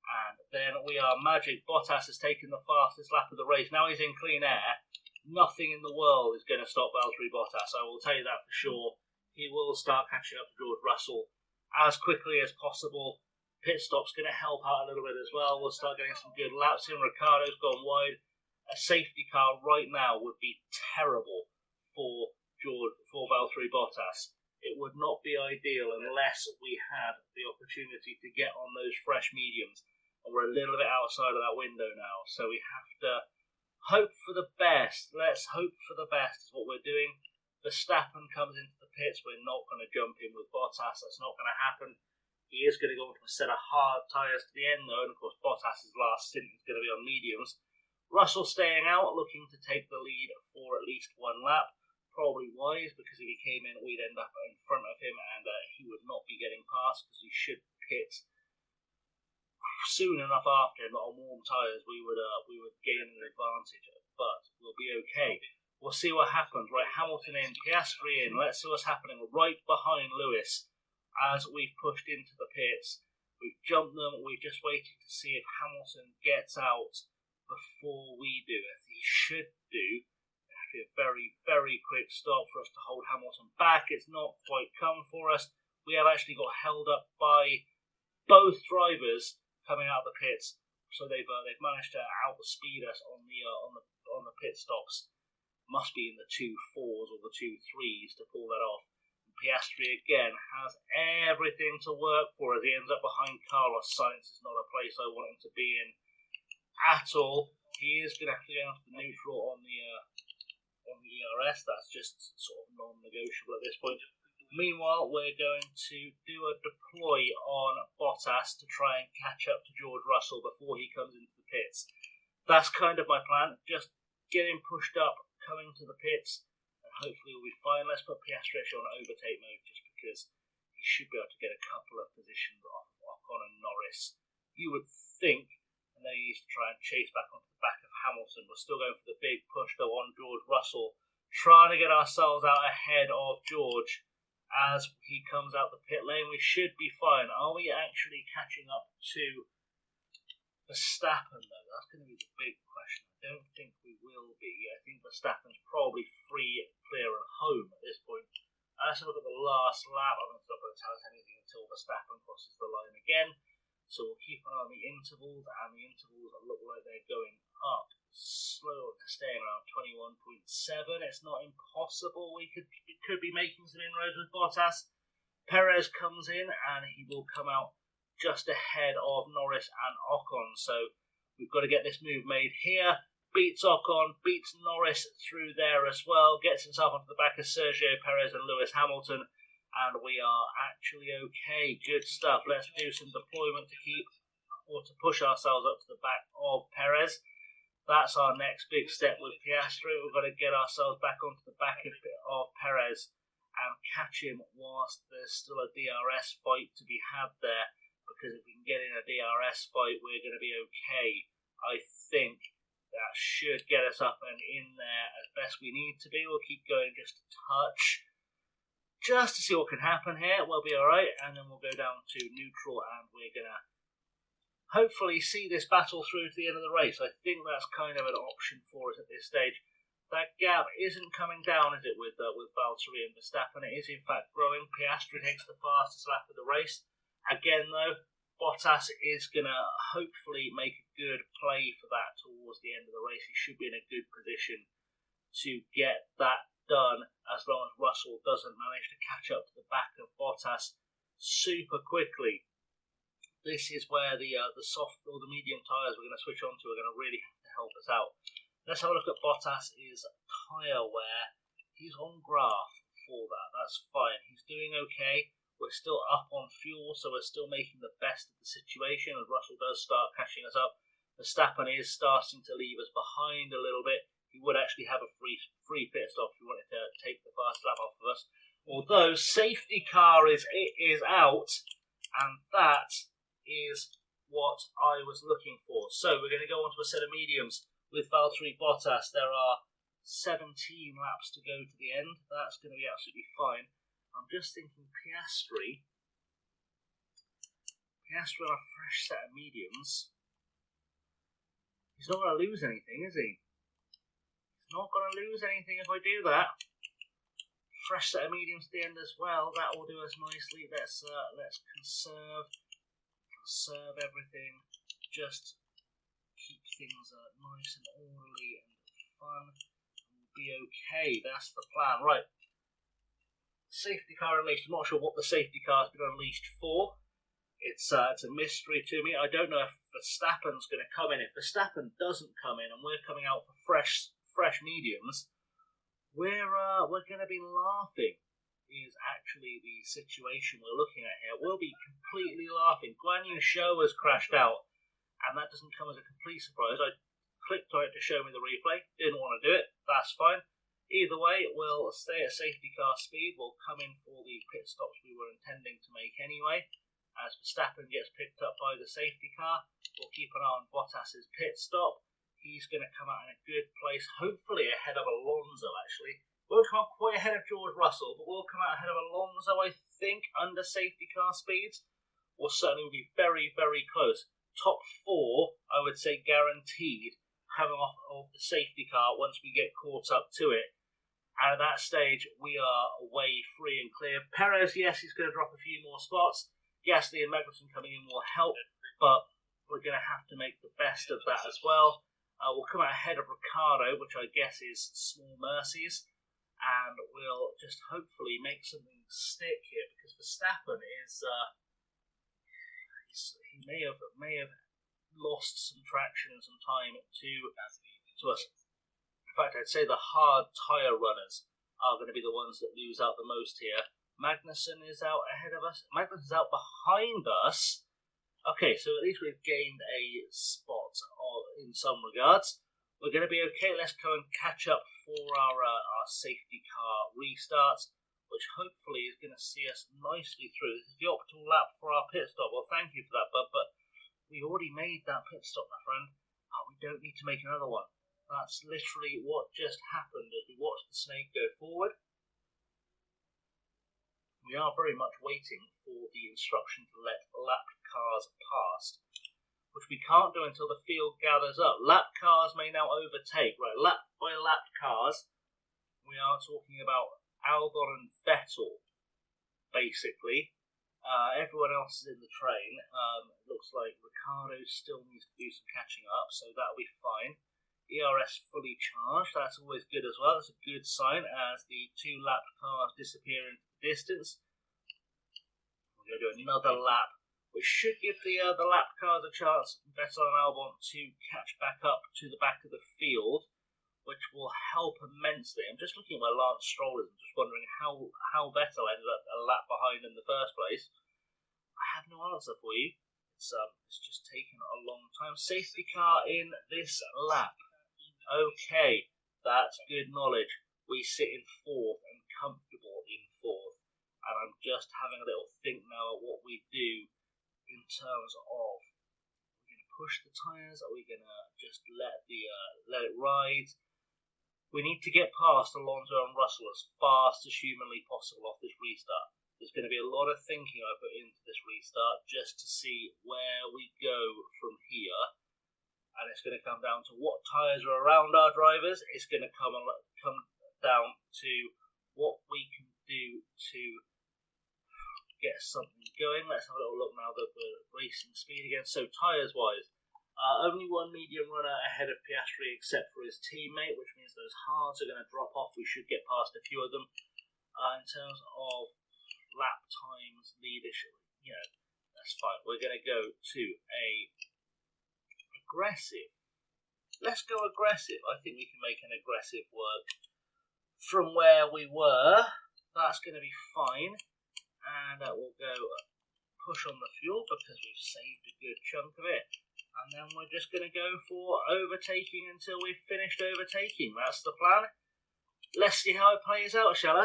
And then we are magic. Bottas has taken the fastest lap of the race. Now he's in clean air. Nothing in the world is going to stop Valtteri Bottas, I will tell you that for sure. He will start catching up to George Russell as quickly as possible. Pit stop's going to help out a little bit as well. We'll start getting some good laps in. Ricciardo's gone wide. A safety car right now would be terrible for Valtteri Bottas. It would not be ideal unless we had the opportunity to get on those fresh mediums. And we're a little bit outside of that window now, so we have to hope for the best. Let's hope for the best is what we're doing. Verstappen comes into the pits. We're not going to jump in with Bottas. That's not going to happen. He is going to go into a set of hard tyres to the end, though. And, of course, Bottas' last stint is going to be on mediums. Russell staying out, looking to take the lead for at least 1 lap. Probably wise, because if he came in, we'd end up in front of him, and he would not be getting past, because he should pit soon enough after him. On warm tyres, we would gain an advantage, but we'll be okay. We'll see what happens. Right, Hamilton in, Piastri in. Let's see what's happening right behind Lewis as we've pushed into the pits. We've jumped them. We're just waiting to see if Hamilton gets out before we do. As he should do. It'll be a very, very quick stop for us to hold Hamilton back. It's not quite come for us. We have actually got held up by both drivers coming out of the pits, so they've managed to outspeed us on the pit stops. Must be in the 2.4s or the 2.3s to pull that off. And Piastri again has everything to work for as he ends up behind Carlos Sainz. It's not a place I want him to be in at all. He is going to have to go into the neutral on the ERS. That's just sort of non-negotiable at this point. Meanwhile, we're going to do a deploy on Bottas to try and catch up to George Russell before he comes into the pits. That's kind of my plan. Just get him pushed up, coming to the pits, and hopefully we'll be fine. Let's put Piastri on overtake mode just because he should be able to get a couple of positions off Ocon and Norris. You would think, and then he needs to try and chase back onto the back of Hamilton. We're still going for the big push though on George Russell, trying to get ourselves out ahead of George as he comes out the pit lane. We should be fine. Are we actually catching up to Verstappen though? That's going to be the big question. I don't think we will be. I think Verstappen's probably free, clear and home at this point. Let's have a look at the last lap. I'm not going to tell us anything until Verstappen crosses the line again. So we'll keep an eye on the intervals, and the intervals look like they're going up slow, staying around 21.7. It's not impossible. We could be making some inroads with Bottas. Perez comes in, and he will come out just ahead of Norris and Ocon. So we've got to get this move made here. Beats Ocon, beats Norris through there as well, gets himself onto the back of Sergio Perez and Lewis Hamilton, and we are actually okay. Good stuff. Let's do some deployment to keep, or to push ourselves up to the back of Perez. That's our next big step with Piastri. We've got to get ourselves back onto the back of Perez and catch him whilst there's still a DRS fight to be had there, because if we can get in a DRS fight, we're going to be okay. I think that should get us up and in there as best we need to be. We'll keep going just a touch, just to see what can happen here. We'll be alright, and then we'll go down to neutral, and we're going to hopefully see this battle through to the end of the race. I think that's kind of an option for us at this stage. That gap isn't coming down, is it, with Valtteri and Verstappen? It is in fact growing. Piastri takes the fastest lap of the race. Again though, Bottas is going to hopefully make a good play for that towards the end of the race. He should be in a good position to get that done, as long as Russell doesn't manage to catch up to the back of Bottas super quickly. This is where the soft or the medium tyres we're going to switch on to are going to really have to help us out. Let's have a look at Bottas' tyre wear. He's on graph for that. That's fine. He's doing okay. We're still up on fuel, so we're still making the best of the situation as Russell does start catching us up. Verstappen is starting to leave us behind a little bit. He would actually have a free pit stop if he wanted to take the fast lap off of us. Although safety car is out, and that is what I was looking for. So we're going to go on to a set of mediums with Valtteri Bottas. There are 17 laps to go to the end. That's going to be absolutely fine. I'm just thinking Piastri on a fresh set of mediums. He's not going to lose anything, is he? He's not going to lose anything if I do that. Fresh set of mediums at the end as well. That will do us nicely. Let's conserve everything. Just keep things nice and orderly and fun. We'll be okay. That's the plan. Right. Safety car unleashed. I'm not sure what the safety car has been unleashed for. It's a mystery to me. I don't know if Verstappen's going to come in. If Verstappen doesn't come in and we're coming out for fresh mediums, we're going to be laughing. Is actually the situation we're looking at here. We'll be completely laughing. Guan Yu Zhou has crashed out, and that doesn't come as a complete surprise. I clicked on it to show me the replay. Didn't want to do it. That's fine. Either way, we'll stay at safety car speed. We'll come in for the pit stops we were intending to make anyway. As Verstappen gets picked up by the safety car, we'll keep an eye on Bottas's pit stop. He's going to come out in a good place, hopefully ahead of Alonso, actually. We'll come out quite ahead of George Russell, but we'll come out ahead of Alonso, I think, under safety car speeds. Or certainly will be very, very close. Top 4, I would say, guaranteed, coming off of the safety car once we get caught up to it. And at that stage, we are away free and clear. Perez, yes, he's going to drop a few more spots. Gasly and Magnussen coming in will help, but we're going to have to make the best of that as well. We'll come out ahead of Ricciardo, which I guess is small mercies. And we'll just hopefully make something stick here, because Verstappen is he may have lost some traction and some time to us. In fact, I'd say the hard tyre runners are going to be the ones that lose out the most here. Magnussen is out ahead of us. Magnussen's out behind us. Okay, so at least we've gained a spot in some regards. we're going to be okay. Let's go and catch up for our safety car restarts, which hopefully is going to see us nicely through. This is the optimal lap for our pit stop. Well, thank you for that, bud, but we already made that pit stop, my friend. We don't need to make another one. That's literally what just happened as we watched the snake go forward. We are very much waiting for the instruction to let lap cars pass, which we can't do until the field gathers up. Lap cars may now overtake. Right, lap by lap cars, we are talking about Albon and Vettel, basically. Everyone else is in the train. It looks like Ricardo still needs to do some catching up, so that'll be fine. ERS fully charged, that's always good as well. That's a good sign as the 2 lap cars disappear into the distance. We're going to do another lap, which should give the lap cars a chance, Vettel and Albon, to catch back up to the back of the field, which will help immensely. I'm just looking at where Lance Stroll is and just wondering how Vettel ended up a lap behind in the first place. I have no answer for you. It's just taken a long time. Safety car in this lap. Okay, that's good knowledge. We sit in 4th and comfortable in 4th. And I'm just having a little think now of what we do in terms of, are we going to push the tyres? Are we going to just let it ride? We need to get past Alonso and Russell as fast as humanly possible off this restart. There's going to be a lot of thinking I put into this restart just to see where we go from here. And it's going to come down to what tyres are around our drivers. It's going to come down to what we can do to get something going. Let's have a little look now that we're racing speed again. So tyres wise, only one medium runner ahead of Piastri except for his teammate, which means those hards are going to drop off. We should get past a few of them. In terms of lap times leadership, that's fine. We're going to go to a aggressive. Let's go aggressive. I think we can make an aggressive work from where we were. That's going to be fine. And we'll go push on the fuel because we've saved a good chunk of it. And then we're just going to go for overtaking until we've finished overtaking. That's the plan. Let's see how it plays out, shall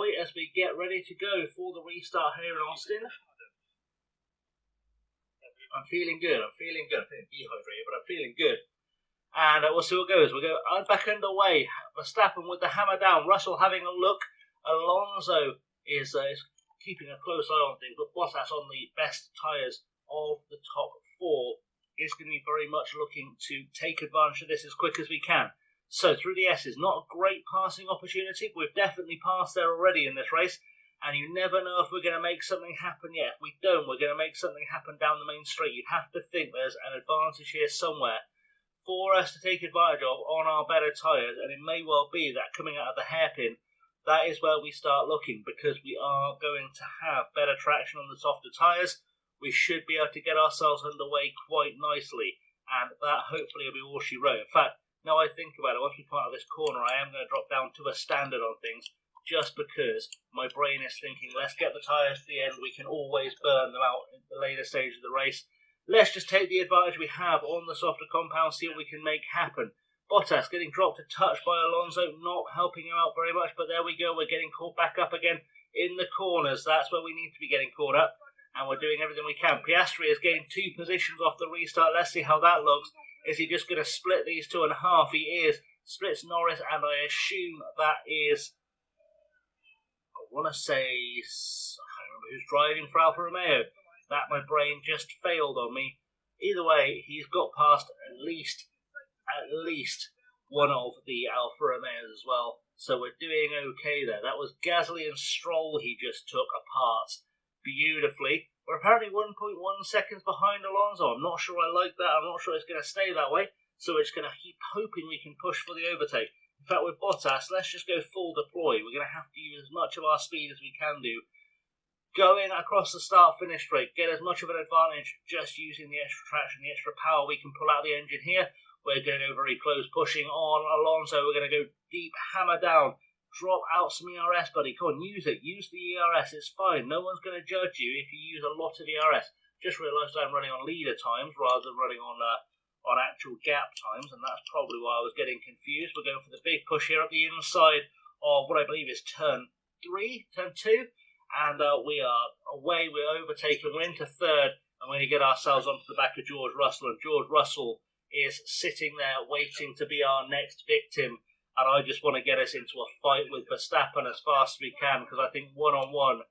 we, as we get ready to go for the restart here in Austin. I'm feeling good. I'm feeling dehydrated, but I'm feeling good. And we'll see what goes. We'll go back underway. Verstappen with the hammer down. Russell having a look. Alonso is keeping a close eye on things, but Bottas on the best tyres of the top 4 is going to be very much looking to take advantage of this as quick as we can. So through the S's, not a great passing opportunity. We've definitely passed there already in this race. And you never know if we're going to make something happen yet. If we don't, we're going to make something happen down the main straight. You have to think there's an advantage here somewhere for us to take advantage of on our better tyres. And it may well be that coming out of the hairpin, that is where we start looking, because we are going to have better traction on the softer tyres. We should be able to get ourselves underway quite nicely. And that hopefully will be all she wrote. In fact, now I think about it, once we come out of this corner, I am going to drop down to a standard on things. Just because my brain is thinking, let's get the tyres to the end, we can always burn them out in the later stage of the race. Let's just take the advantage we have on the softer compound, see what we can make happen. Bottas getting dropped a touch by Alonso, not helping him out very much, but there we go, we're getting caught back up again in the corners. That's where we need to be getting caught up, and we're doing everything we can. Piastri is getting 2 positions off the restart. Let's see how that looks. Is he just going to split these 2 in half? He is. Splits Norris, and I assume that is... I want to say, I can't remember who's driving for Alfa Romeo. That my brain just failed on me. Either way, he's got past at least one of the Alfa Romeos as well. So we're doing okay there. That was Gasly and Stroll he just took apart beautifully. We're apparently 1.1 seconds behind Alonso. I'm not sure I like that. I'm not sure it's going to stay that way. So we're just going to keep hoping we can push for the overtake. In fact, with Bottas, let's just go full deploy. We're going to have to use as much of our speed as we can do. Go in across the start-finish straight. Get as much of an advantage just using the extra traction, the extra power we can pull out the engine here. We're going to go very close, pushing on Alonso. We're going to go deep, hammer down. Drop out some ERS, buddy. Come on, use it. Use the ERS. It's fine. No one's going to judge you if you use a lot of ERS. Just realised I'm running on leader times rather than running on on actual gap times, and that's probably why I was getting confused. We're going for the big push here at the inside of what I believe is turn 2, and we are away. We're overtaken. We're into third, and we're going to get ourselves onto the back of George Russell, and George Russell is sitting there waiting to be our next victim, and I just want to get us into a fight with Verstappen as fast as we can, because I think one-on-one,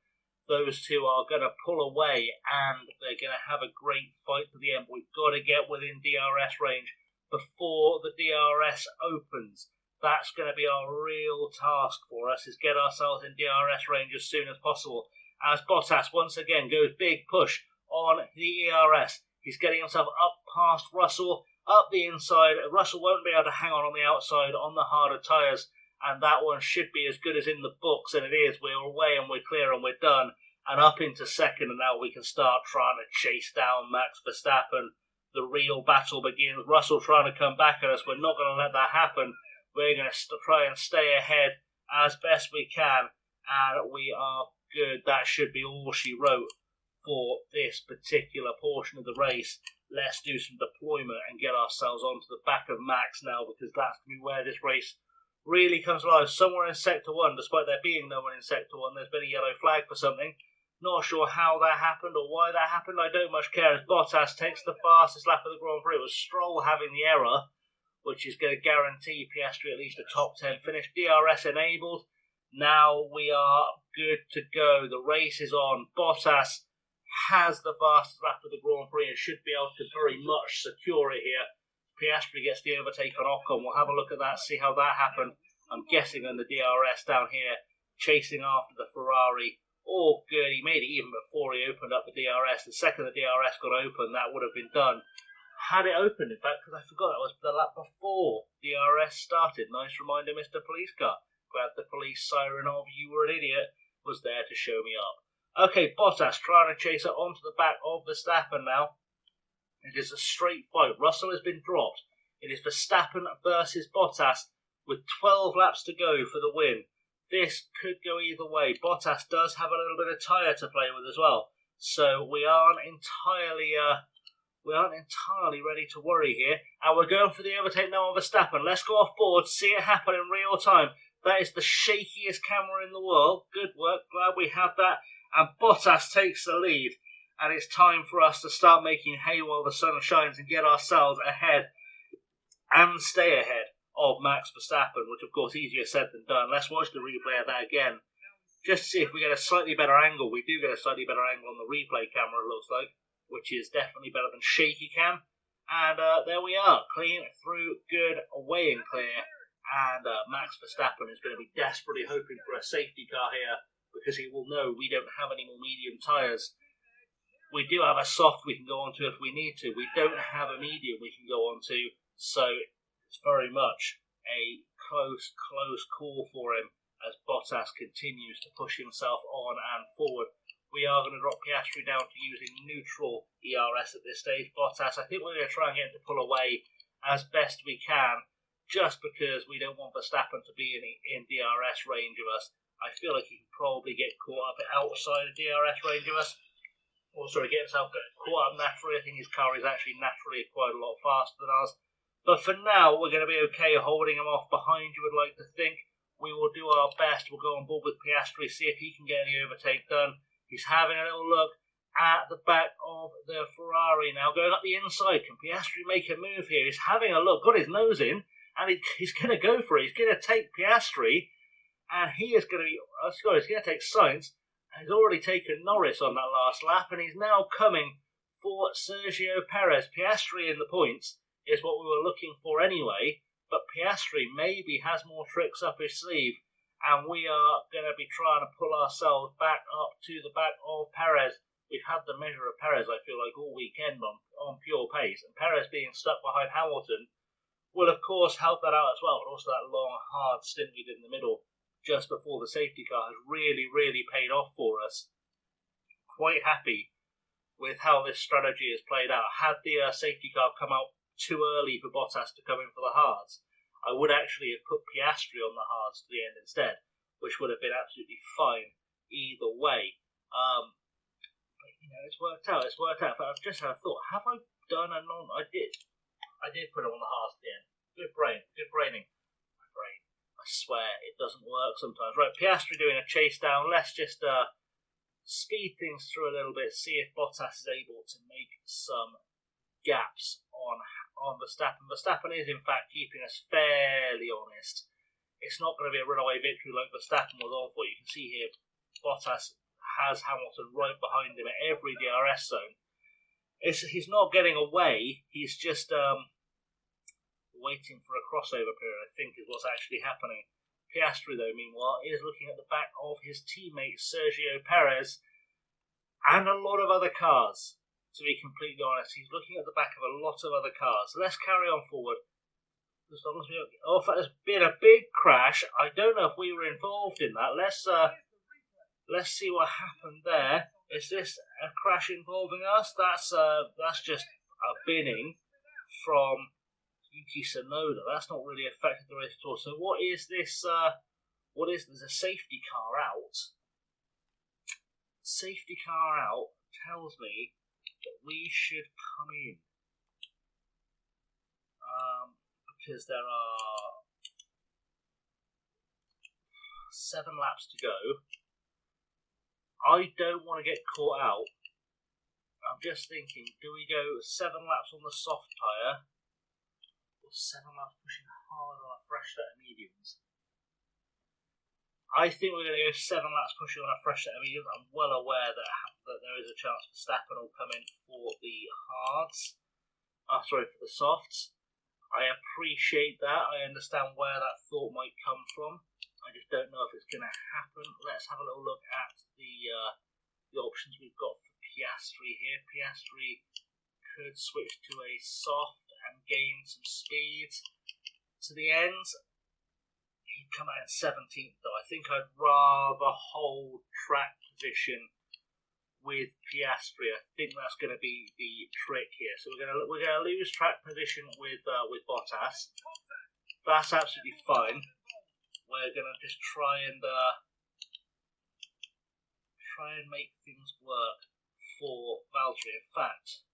those two are going to pull away and they're going to have a great fight to the end. We've got to get within DRS range before the DRS opens. That's going to be our real task for us, is get ourselves in DRS range as soon as possible. As Bottas once again goes big push on the ERS. He's getting himself up past Russell, up the inside. Russell won't be able to hang on the outside on the harder tyres, and that one should be as good as in the books, and it is. We're away and we're clear and we're done, and up into second, and now we can start trying to chase down Max Verstappen. The real battle begins. Russell trying to come back at us. We're not going to let that happen. We're going to try and stay ahead as best we can, and we are good. That should be all she wrote for this particular portion of the race. Let's do some deployment and get ourselves onto the back of Max now, because that's going to be where this race really comes alive. Somewhere in Sector 1, despite there being no one in Sector 1, there's been a yellow flag for something. Not sure how that happened or why that happened. I don't much care, as Bottas takes the fastest lap of the Grand Prix. It was Stroll having the error, which is going to guarantee Piastri at least a top 10 finish. DRS enabled. Now we are good to go. The race is on. Bottas has the fastest lap of the Grand Prix and should be able to very much secure it here. Piastri gets the overtake on Ocon. We'll have a look at that, see how that happened. I'm guessing on the DRS down here, chasing after the Ferrari. All good. He made it even before he opened up the DRS. The second the DRS got open, that would have been done. Had it opened, in fact, because I forgot that was the lap before DRS started. Nice reminder, Mr. Police Car. Glad the police siren of "you were an idiot" was there to show me up. Okay, Bottas trying to chase it onto the back of Verstappen now. It is a straight fight. Russell has been dropped. It is Verstappen versus Bottas with 12 laps to go for the win. This could go either way. Bottas does have a little bit of tyre to play with as well, so we aren't entirely ready to worry here. And we're going for the overtake now on Verstappen. Let's go off board, see it happen in real time. That is the shakiest camera in the world. Good work. Glad we have that. And Bottas takes the lead. And it's time for us to start making hay while the sun shines and get ourselves ahead and stay ahead of Max Verstappen, which of course easier said than done. Let's watch the replay of that again, just to see if we get a slightly better angle. We do get a slightly better angle on the replay camera, it looks like, which is definitely better than shaky cam. And there we are, clean through, good, away and clear. And Max Verstappen is going to be desperately hoping for a safety car here, because he will know we don't have any more medium tyres. We do have a soft we can go onto if we need to. We don't have a medium we can go onto, so it's very much a close call for him as Bottas continues to push himself on and forward. We are going to drop Piastri down to using neutral ERS at this stage. Bottas, I think we're going to try and get him to pull away as best we can, just because we don't want Verstappen to be in DRS range of us. I feel like he can probably get caught up outside of DRS range of us. Or sorry, get himself caught up naturally. I think his car is actually naturally quite a lot faster than ours. But for now, we're going to be okay holding him off behind, you would like to think. We will do our best. We'll go on board with Piastri, see if he can get any overtake done. He's having a little look at the back of the Ferrari now, going up the inside. Can Piastri make a move here? He's having a look, got his nose in, and he's going to go for it. He's going to take Piastri, and he is going to be, he's going to take Sainz. He's already taken Norris on that last lap, and he's now coming for Sergio Perez. Piastri in the points is what we were looking for anyway, but Piastri maybe has more tricks up his sleeve, and we are going to be trying to pull ourselves back up to the back of Perez. We've had the measure of Perez, I feel like, all weekend on pure pace, and Perez being stuck behind Hamilton will, of course, help that out as well, but also that long, hard stint we did in the middle just before the safety car has really paid off for us. Quite happy with how this strategy has played out. Had the safety car come out too early for Bottas to come in for the hards, I would actually have put Piastri on the hards to the end instead, which would have been absolutely fine either way. But, it's worked out. But I've just had a thought. Have I done a non... I did. I did put it on the hard at the end. Good braining. My brain. I swear it doesn't work sometimes. Right, Piastri doing a chase down. Let's just speed things through a little bit, see if Bottas is able to make some gaps on Verstappen. Verstappen is in fact keeping us fairly honest. It's not going to be a runaway victory like Verstappen was on for. You can see here Bottas has Hamilton right behind him at every DRS zone. He's not getting away, he's just waiting for a crossover period, I think is what's actually happening. Piastri, though, meanwhile, is looking at the back of his teammate Sergio Perez and a lot of other cars, to be completely honest. He's looking at the back of a lot of other cars. Let's carry on forward. Oh, there's been a big crash. I don't know if we were involved in that. Let's see what happened there. Is this a crash involving us? That's just a binning from Yuki Tsunoda. That's not really affected the race at all. So what is this? There's a safety car out. Safety car out tells me that we should come in. Because there are 7 laps to go. I don't want to get caught out. I'm just thinking, do we go 7 laps on the soft tyre? 7 laps pushing hard on a fresh set of mediums. I think we're going to go 7 laps pushing on a fresh set of mediums. I'm well aware that there is a chance Verstappen will come in for the hards. For the softs. I appreciate that. I understand where that thought might come from. I just don't know if it's going to happen. Let's have a little look at the options we've got for Piastri here. Piastri could switch to a soft and gain some speed to the end. He'd come out in 17th though. I think I'd rather hold track position with Piastri. I think that's going to be the trick here. So we're going to lose track position with Bottas. That's absolutely fine. We're going to just try and make things work for Valtteri. In fact,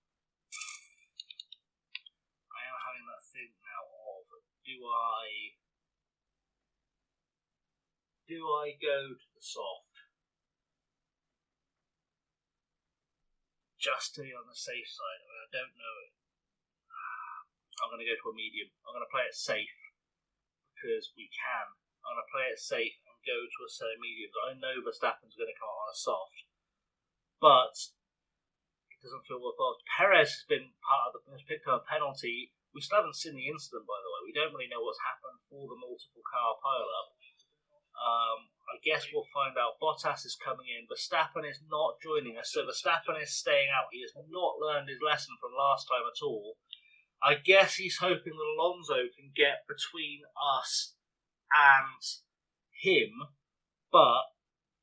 I am having that thing now of do I go to the soft just to be on the safe side? I don't know. I'm going to go to a medium. I'm going to play it safe because we can. I'm going to play it safe and go to a set of mediums. I know Verstappen's going to come on a soft, but it doesn't feel worthwhile. Perez has picked up a penalty. We still haven't seen the incident, by the way. We don't really know what's happened for the multiple car pile-up. I guess we'll find out. Bottas is coming in. Verstappen is not joining us, so Verstappen is staying out. He has not learned his lesson from last time at all. I guess he's hoping that Alonso can get between us and him, but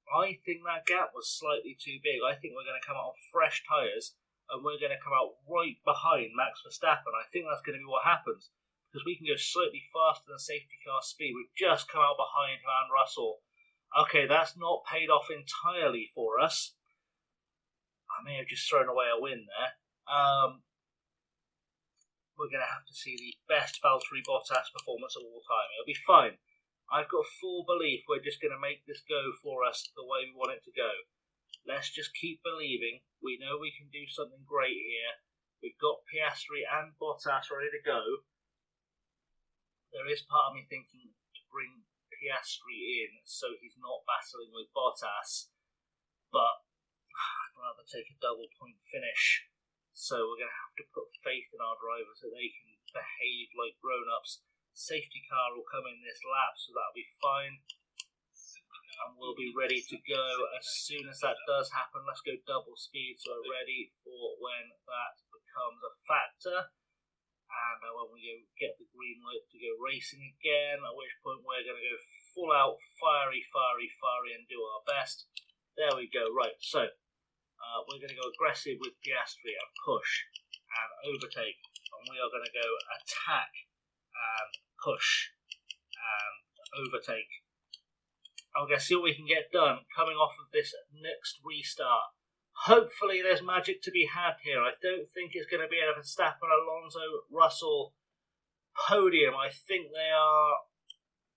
I think that gap was slightly too big. I think we're going to come out on fresh tyres and we're going to come out right behind Max Verstappen. I think that's going to be what happens because we can go slightly faster than safety car speed. We've just come out behind him and Russell. Okay, that's not paid off entirely for us. I may have just thrown away a win there. We're going to have to see the best Valtteri Bottas performance of all time. It'll be fine. I've got full belief we're just going to make this go for us the way we want it to go. Let's just keep believing. We know we can do something great here. We've got Piastri and Bottas ready to go. There is part of me thinking to bring Piastri in so he's not battling with Bottas, but I'd rather take a double point finish. So we're going to have to put faith in our drivers that they can behave like grown-ups. Safety car will come in this lap, so that'll be fine. And we'll be ready to go as soon as that does happen. Let's go double speed so we're ready for when that becomes a factor. And when we get the green light to go racing again, at which point we're going to go full out, fiery, and do our best. There we go. Right, so we're going to go aggressive with Piastri and push and overtake. And we are going to go attack and push and overtake. I'm going to see what we can get done coming off of this next restart. Hopefully there's magic to be had here. I don't think it's going to be a Verstappen, Alonso, Russell podium. I think they are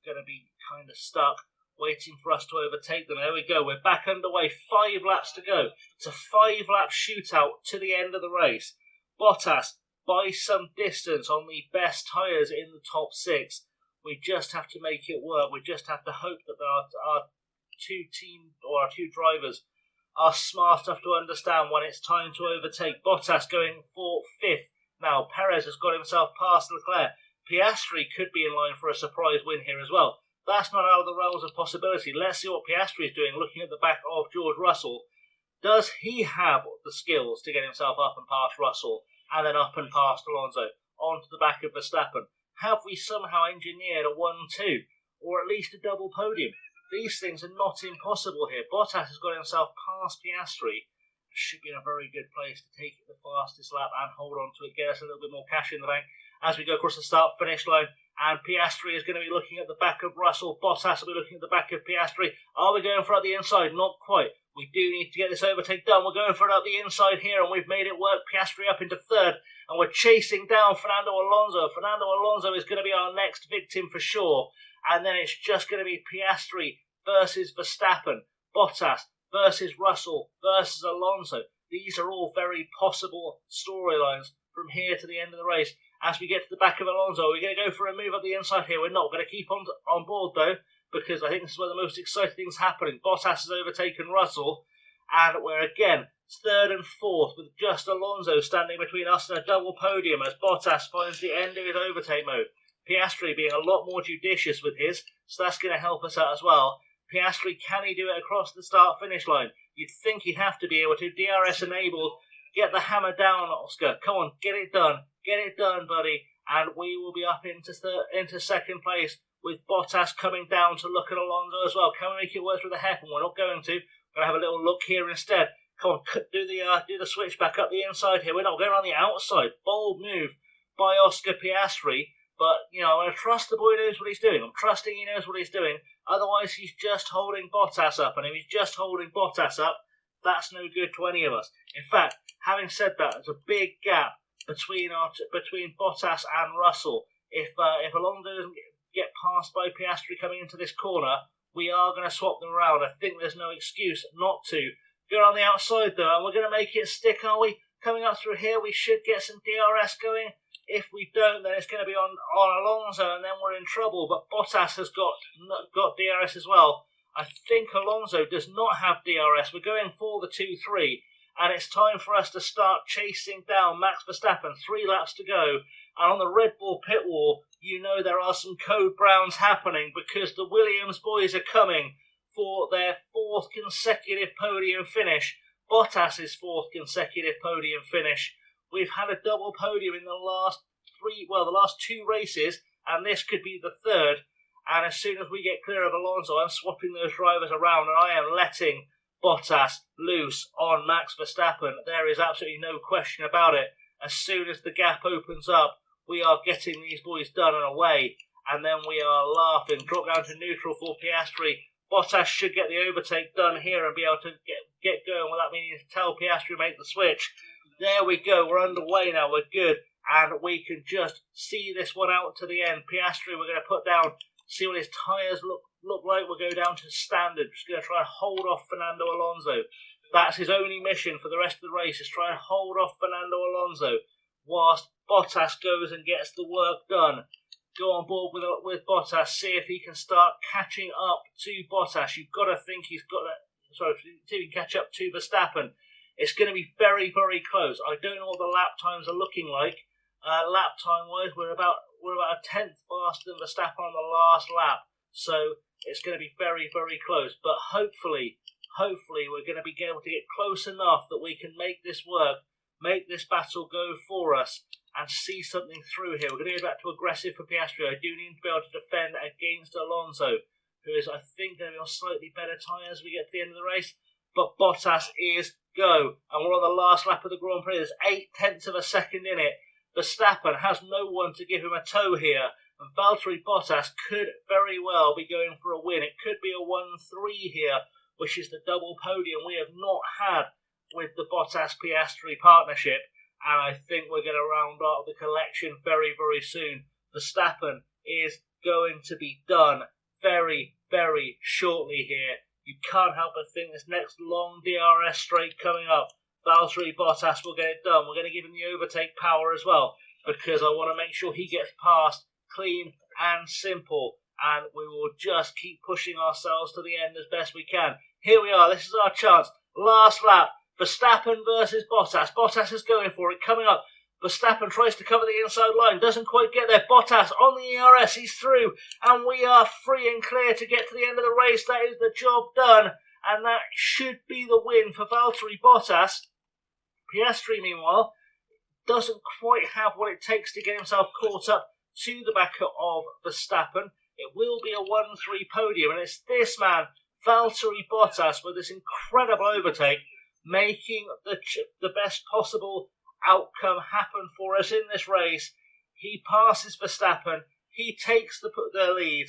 going to be kind of stuck, waiting for us to overtake them. There we go. We're back underway. 5 laps to go. It's a 5-lap shootout to the end of the race. Bottas by some distance on the best tyres in the top 6. We just have to make it work. We just have to hope that our two drivers are smart enough to understand when it's time to overtake. Bottas going for 5th. Now, Perez has got himself past Leclerc. Piastri could be in line for a surprise win here as well. That's not out of the realms of possibility. Let's see what Piastri is doing, looking at the back of George Russell. Does he have the skills to get himself up and past Russell, and then up and past Alonso, onto the back of Verstappen? Have we somehow engineered a 1-2, or at least a double podium? These things are not impossible here. Bottas has got himself past Piastri. Should be in a very good place to take it the fastest lap and hold on to it, get us a little bit more cash in the bank as we go across the start-finish line. And Piastri is going to be looking at the back of Russell. Bottas will be looking at the back of Piastri. Are we going for it at the inside? Not quite. We do need to get this overtake done. We're going for it at the inside here, and we've made it work. Piastri up into 3rd, and we're chasing down Fernando Alonso. Fernando Alonso is going to be our next victim for sure. And then it's just going to be Piastri versus Verstappen, Bottas versus Russell versus Alonso. These are all very possible storylines from here to the end of the race. As we get to the back of Alonso, we're going to go for a move up the inside here. We're not going to keep on board though, because I think this is where the most exciting things are happening. Bottas has overtaken Russell, and we're again 3rd and 4th with just Alonso standing between us and a double podium as Bottas finds the end of his overtake mode. Piastri being a lot more judicious with his, so that's going to help us out as well. Piastri, can he do it across the start-finish line? You'd think he'd have to be able to. DRS enabled. Get the hammer down, Oscar. Come on, get it done. Get it done, buddy. And we will be up into 2nd place with Bottas coming down to look at Alonso as well. Can we make it work through the hairpin? We're not going to. We're going to have a little look here instead. Come on, do the switch back up the inside here. We're not going around the outside. Bold move by Oscar Piastri. But, you know, I'm going to trust the boy knows what he's doing. I'm trusting he knows what he's doing. Otherwise, he's just holding Bottas up. And if he's just holding Bottas up, that's no good to any of us. In fact, having said that, there's a big gap between Bottas and Russell. If Alonso doesn't get passed by Piastri coming into this corner, we are going to swap them around. I think there's no excuse not to. Go on the outside, though, and we're going to make it stick, are we? Coming up through here, we should get some DRS going. If we don't, then it's going to be on Alonso, and then we're in trouble. But Bottas has got DRS as well. I think Alonso does not have DRS. We're going for the 2-3, and it's time for us to start chasing down Max Verstappen. 3 laps to go, and on the Red Bull pit wall, you know there are some code browns happening because the Williams boys are coming for their 4th consecutive podium finish. Bottas's 4th consecutive podium finish. We've had a double podium in the last 2 races, and this could be the 3rd. And as soon as we get clear of Alonso, I'm swapping those drivers around, and I am letting Bottas loose on Max Verstappen. There is absolutely no question about it. As soon as the gap opens up, we are getting these boys done and away, and then we are laughing. Drop down to neutral for Piastri. Bottas should get the overtake done here and be able to get going without meaning to tell Piastri to make the switch. There we go, we're underway now, we're good, and we can just see this one out to the end. Piastri, we're going to put down, see what his tyres look like. We'll go down to standard, just going to try and hold off Fernando Alonso. That's his only mission for the rest of the race, is try and hold off Fernando Alonso, whilst Bottas goes and gets the work done. Go on board with Bottas, see if he can start catching up to Bottas. You've got to think he's got to, see if he can catch up to Verstappen. It's going to be very, very close. I don't know what the lap times are looking like. Lap time wise, we're about a 10th faster than Verstappen on the last lap. So it's going to be very, very close. But hopefully we're going to be able to get close enough that we can make this work, make this battle go for us, and see something through here. We're going to go back to aggressive for Piastri. I do need to be able to defend against Alonso, who is, I think, going to be on slightly better tyres as we get to the end of the race. But Bottas is go. And we're on the last lap of the Grand Prix. There's 0.8 of a second in it. Verstappen has no one to give him a tow here. And Valtteri Bottas could very well be going for a win. It could be a 1-3 here, which is the double podium we have not had with Bottas-Piastri partnership, and I think we're going to round up the collection very, very soon. Verstappen is going to be done very, very shortly here. You can't help but think this next long DRS straight coming up, Valtteri Bottas will get it done. We're going to give him the overtake power as well, because I want to make sure he gets past clean and simple, and we will just keep pushing ourselves to the end as best we can. Here we are, this is our chance. Last lap, Verstappen versus Bottas. Bottas is going for it, coming up. Verstappen tries to cover the inside line, doesn't quite get there. Bottas on the ERS, he's through, and we are free and clear to get to the end of the race. That is the job done, and that should be the win for Valtteri Bottas. Piastri, meanwhile, doesn't quite have what it takes to get himself caught up to the back of Verstappen. It will be a 1-3 podium, and it's this man, Valtteri Bottas, with this incredible overtake, making the best possible outcome happen for us in this race. He passes Verstappen, he takes the lead,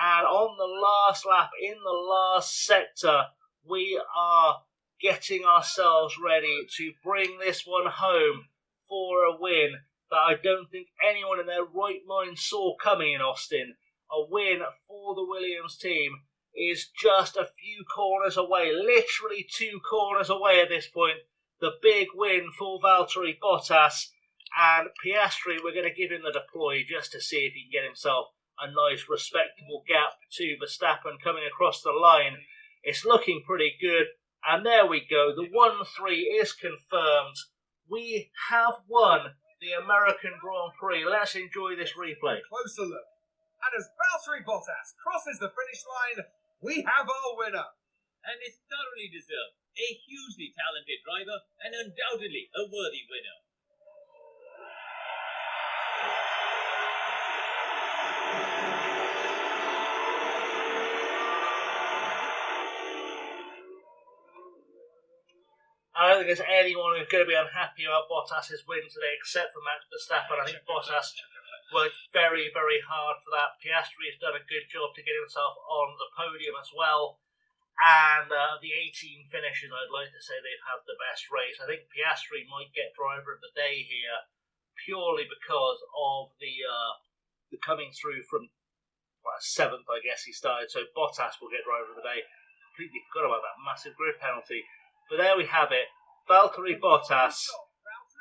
and on the last lap, in the last sector, we are getting ourselves ready to bring this one home for a win that I don't think anyone in their right mind saw coming in Austin. A win for the Williams team is just a few corners away, literally 2 corners away at this point. The big win for Valtteri Bottas, and Piastri, we're going to give him the deploy just to see if he can get himself a nice respectable gap to Verstappen coming across the line. It's looking pretty good, and there we go. The 1-3 is confirmed. We have won the American Grand Prix. Let's enjoy this replay. Closer look. And as Valtteri Bottas crosses the finish line, we have our winner. And it's thoroughly deserved. A hugely talented driver and undoubtedly a worthy winner. I don't think there's anyone who's going to be unhappy about Bottas' win today except for Max Verstappen. I think Bottas worked very, very hard for that. Piastri has done a good job to get himself on the podium as well. And the 18 finishes, I'd like to say they've had the best race. I think Piastri might get driver of the day here purely because of the coming through from 7th, I guess he started. So Bottas will get driver of the day. Completely forgot about that massive grid penalty. But there we have it. Valtteri Bottas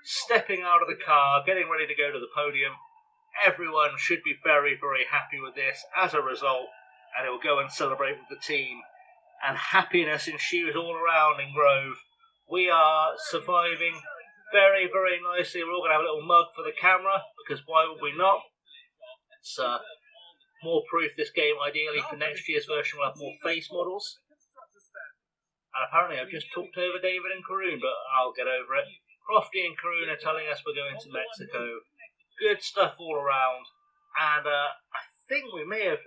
stepping out of the car, getting ready to go to the podium. Everyone should be very, very happy with this as a result, and it will go and celebrate with the team. And happiness ensues all around in Grove. We are surviving very, very nicely. We're all going to have a little mug for the camera, because why would we not? It's more proof this game, ideally, for next year's version, will have more face models. And apparently I've just talked over David and Karoon, but I'll get over it. Crofty and Karoon are telling us we're going to Mexico. Good stuff all around. And I think we may have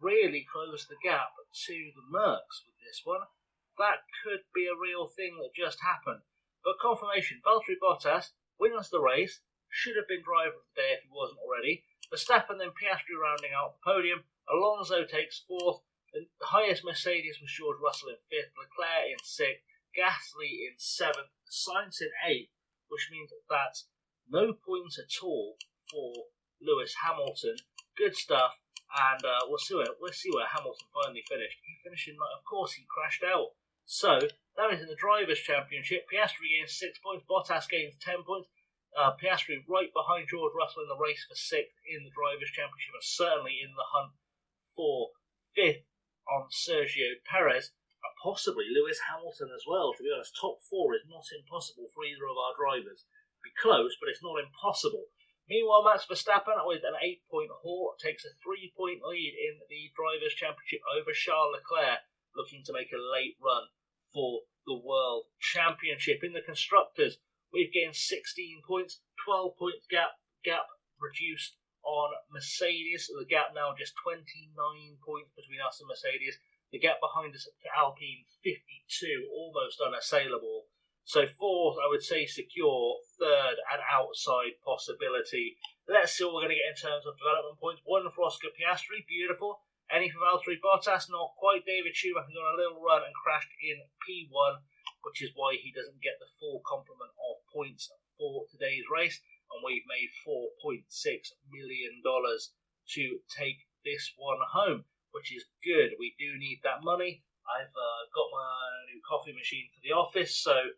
really closed the gap to the Mercs with this one. That could be a real thing that just happened. But confirmation, Valtteri Bottas wins the race. Should have been driver of the day if he wasn't already. Verstappen then Piastri rounding out the podium. Alonso takes 4th. The highest Mercedes was George Russell in 5th, Leclerc in 6th, Gasly in 7th, Sainz in 8th, which means that's no points at all for Lewis Hamilton. Good stuff, and we'll see where Hamilton finally finished. He finished in 9th, of course he crashed out. So, that is in the Drivers' Championship. Piastri gains 6 points, Bottas gains 10 points. Piastri right behind George Russell in the race for 6th in the Drivers' Championship, and certainly in the hunt for 5th. On Sergio Perez, and possibly Lewis Hamilton as well. To be honest, top 4 is not impossible for either of our drivers. Be close, but it's not impossible. Meanwhile, Max Verstappen, with an 8-point haul, takes a 3-point lead in the Drivers' Championship over Charles Leclerc, looking to make a late run for the World Championship. In the Constructors, we've gained 16 points, 12 points gap reduced on Mercedes. The gap now just 29 points between us and Mercedes. The gap behind us to Alpine 52, almost unassailable. So 4th, I would say secure. 3rd, an outside possibility. Let's see what we're going to get in terms of development points. 1 for Oscar Piastri, beautiful. Any for Valtteri Bottas, not quite. David Schumacher's on a little run and crashed in P1. which is why he doesn't get the full complement of points for today's race. And we've made $4.6 million to take this one home, which is good. We do need that money. I've got my new coffee machine for the office, so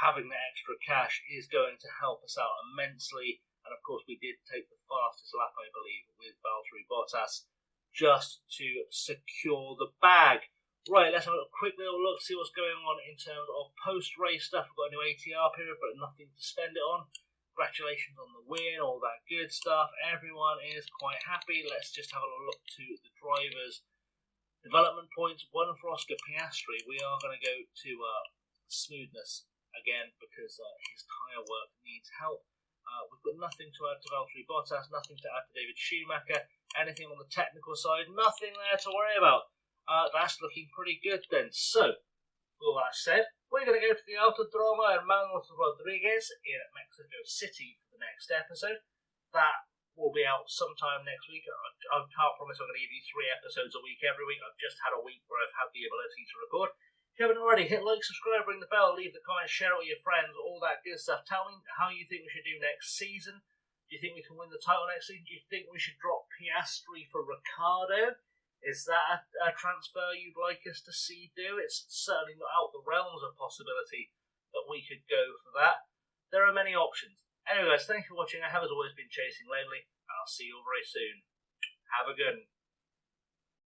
having the extra cash is going to help us out immensely. And of course, we did take the fastest lap, I believe, with Valtteri Bottas, just to secure the bag. Right, let's have a quick little look, see what's going on in terms of post-race stuff. We've got a new ATR period, but nothing to spend it on. Congratulations on the win, all that good stuff. Everyone is quite happy. Let's just have a look to the drivers' development points. One for Oscar Piastri. We are going to go to smoothness again because his tyre work needs help. We've got nothing to add to Valtteri Bottas, nothing to add to David Schumacher. Anything on the technical side, nothing there to worry about. That's looking pretty good then. So, all that said, we're going to go to the Autodromo and Manuel Rodriguez in Mexico City for the next episode. That will be out sometime next week. I can't promise I'm going to give you 3 episodes a week every week. I've just had a week where I've had the ability to record. If you haven't already, hit like, subscribe, ring the bell, leave the comments, share it with your friends, all that good stuff. Tell me how you think we should do next season. Do you think we can win the title next season? Do you think we should drop Piastri for Ricciardo? Is that a transfer you'd like us to see do? It's certainly not out the realms of possibility that we could go for that. There are many options. Anyway guys, thanks for watching. I have as always been chasing lately, and I'll see you all very soon. Have a good one.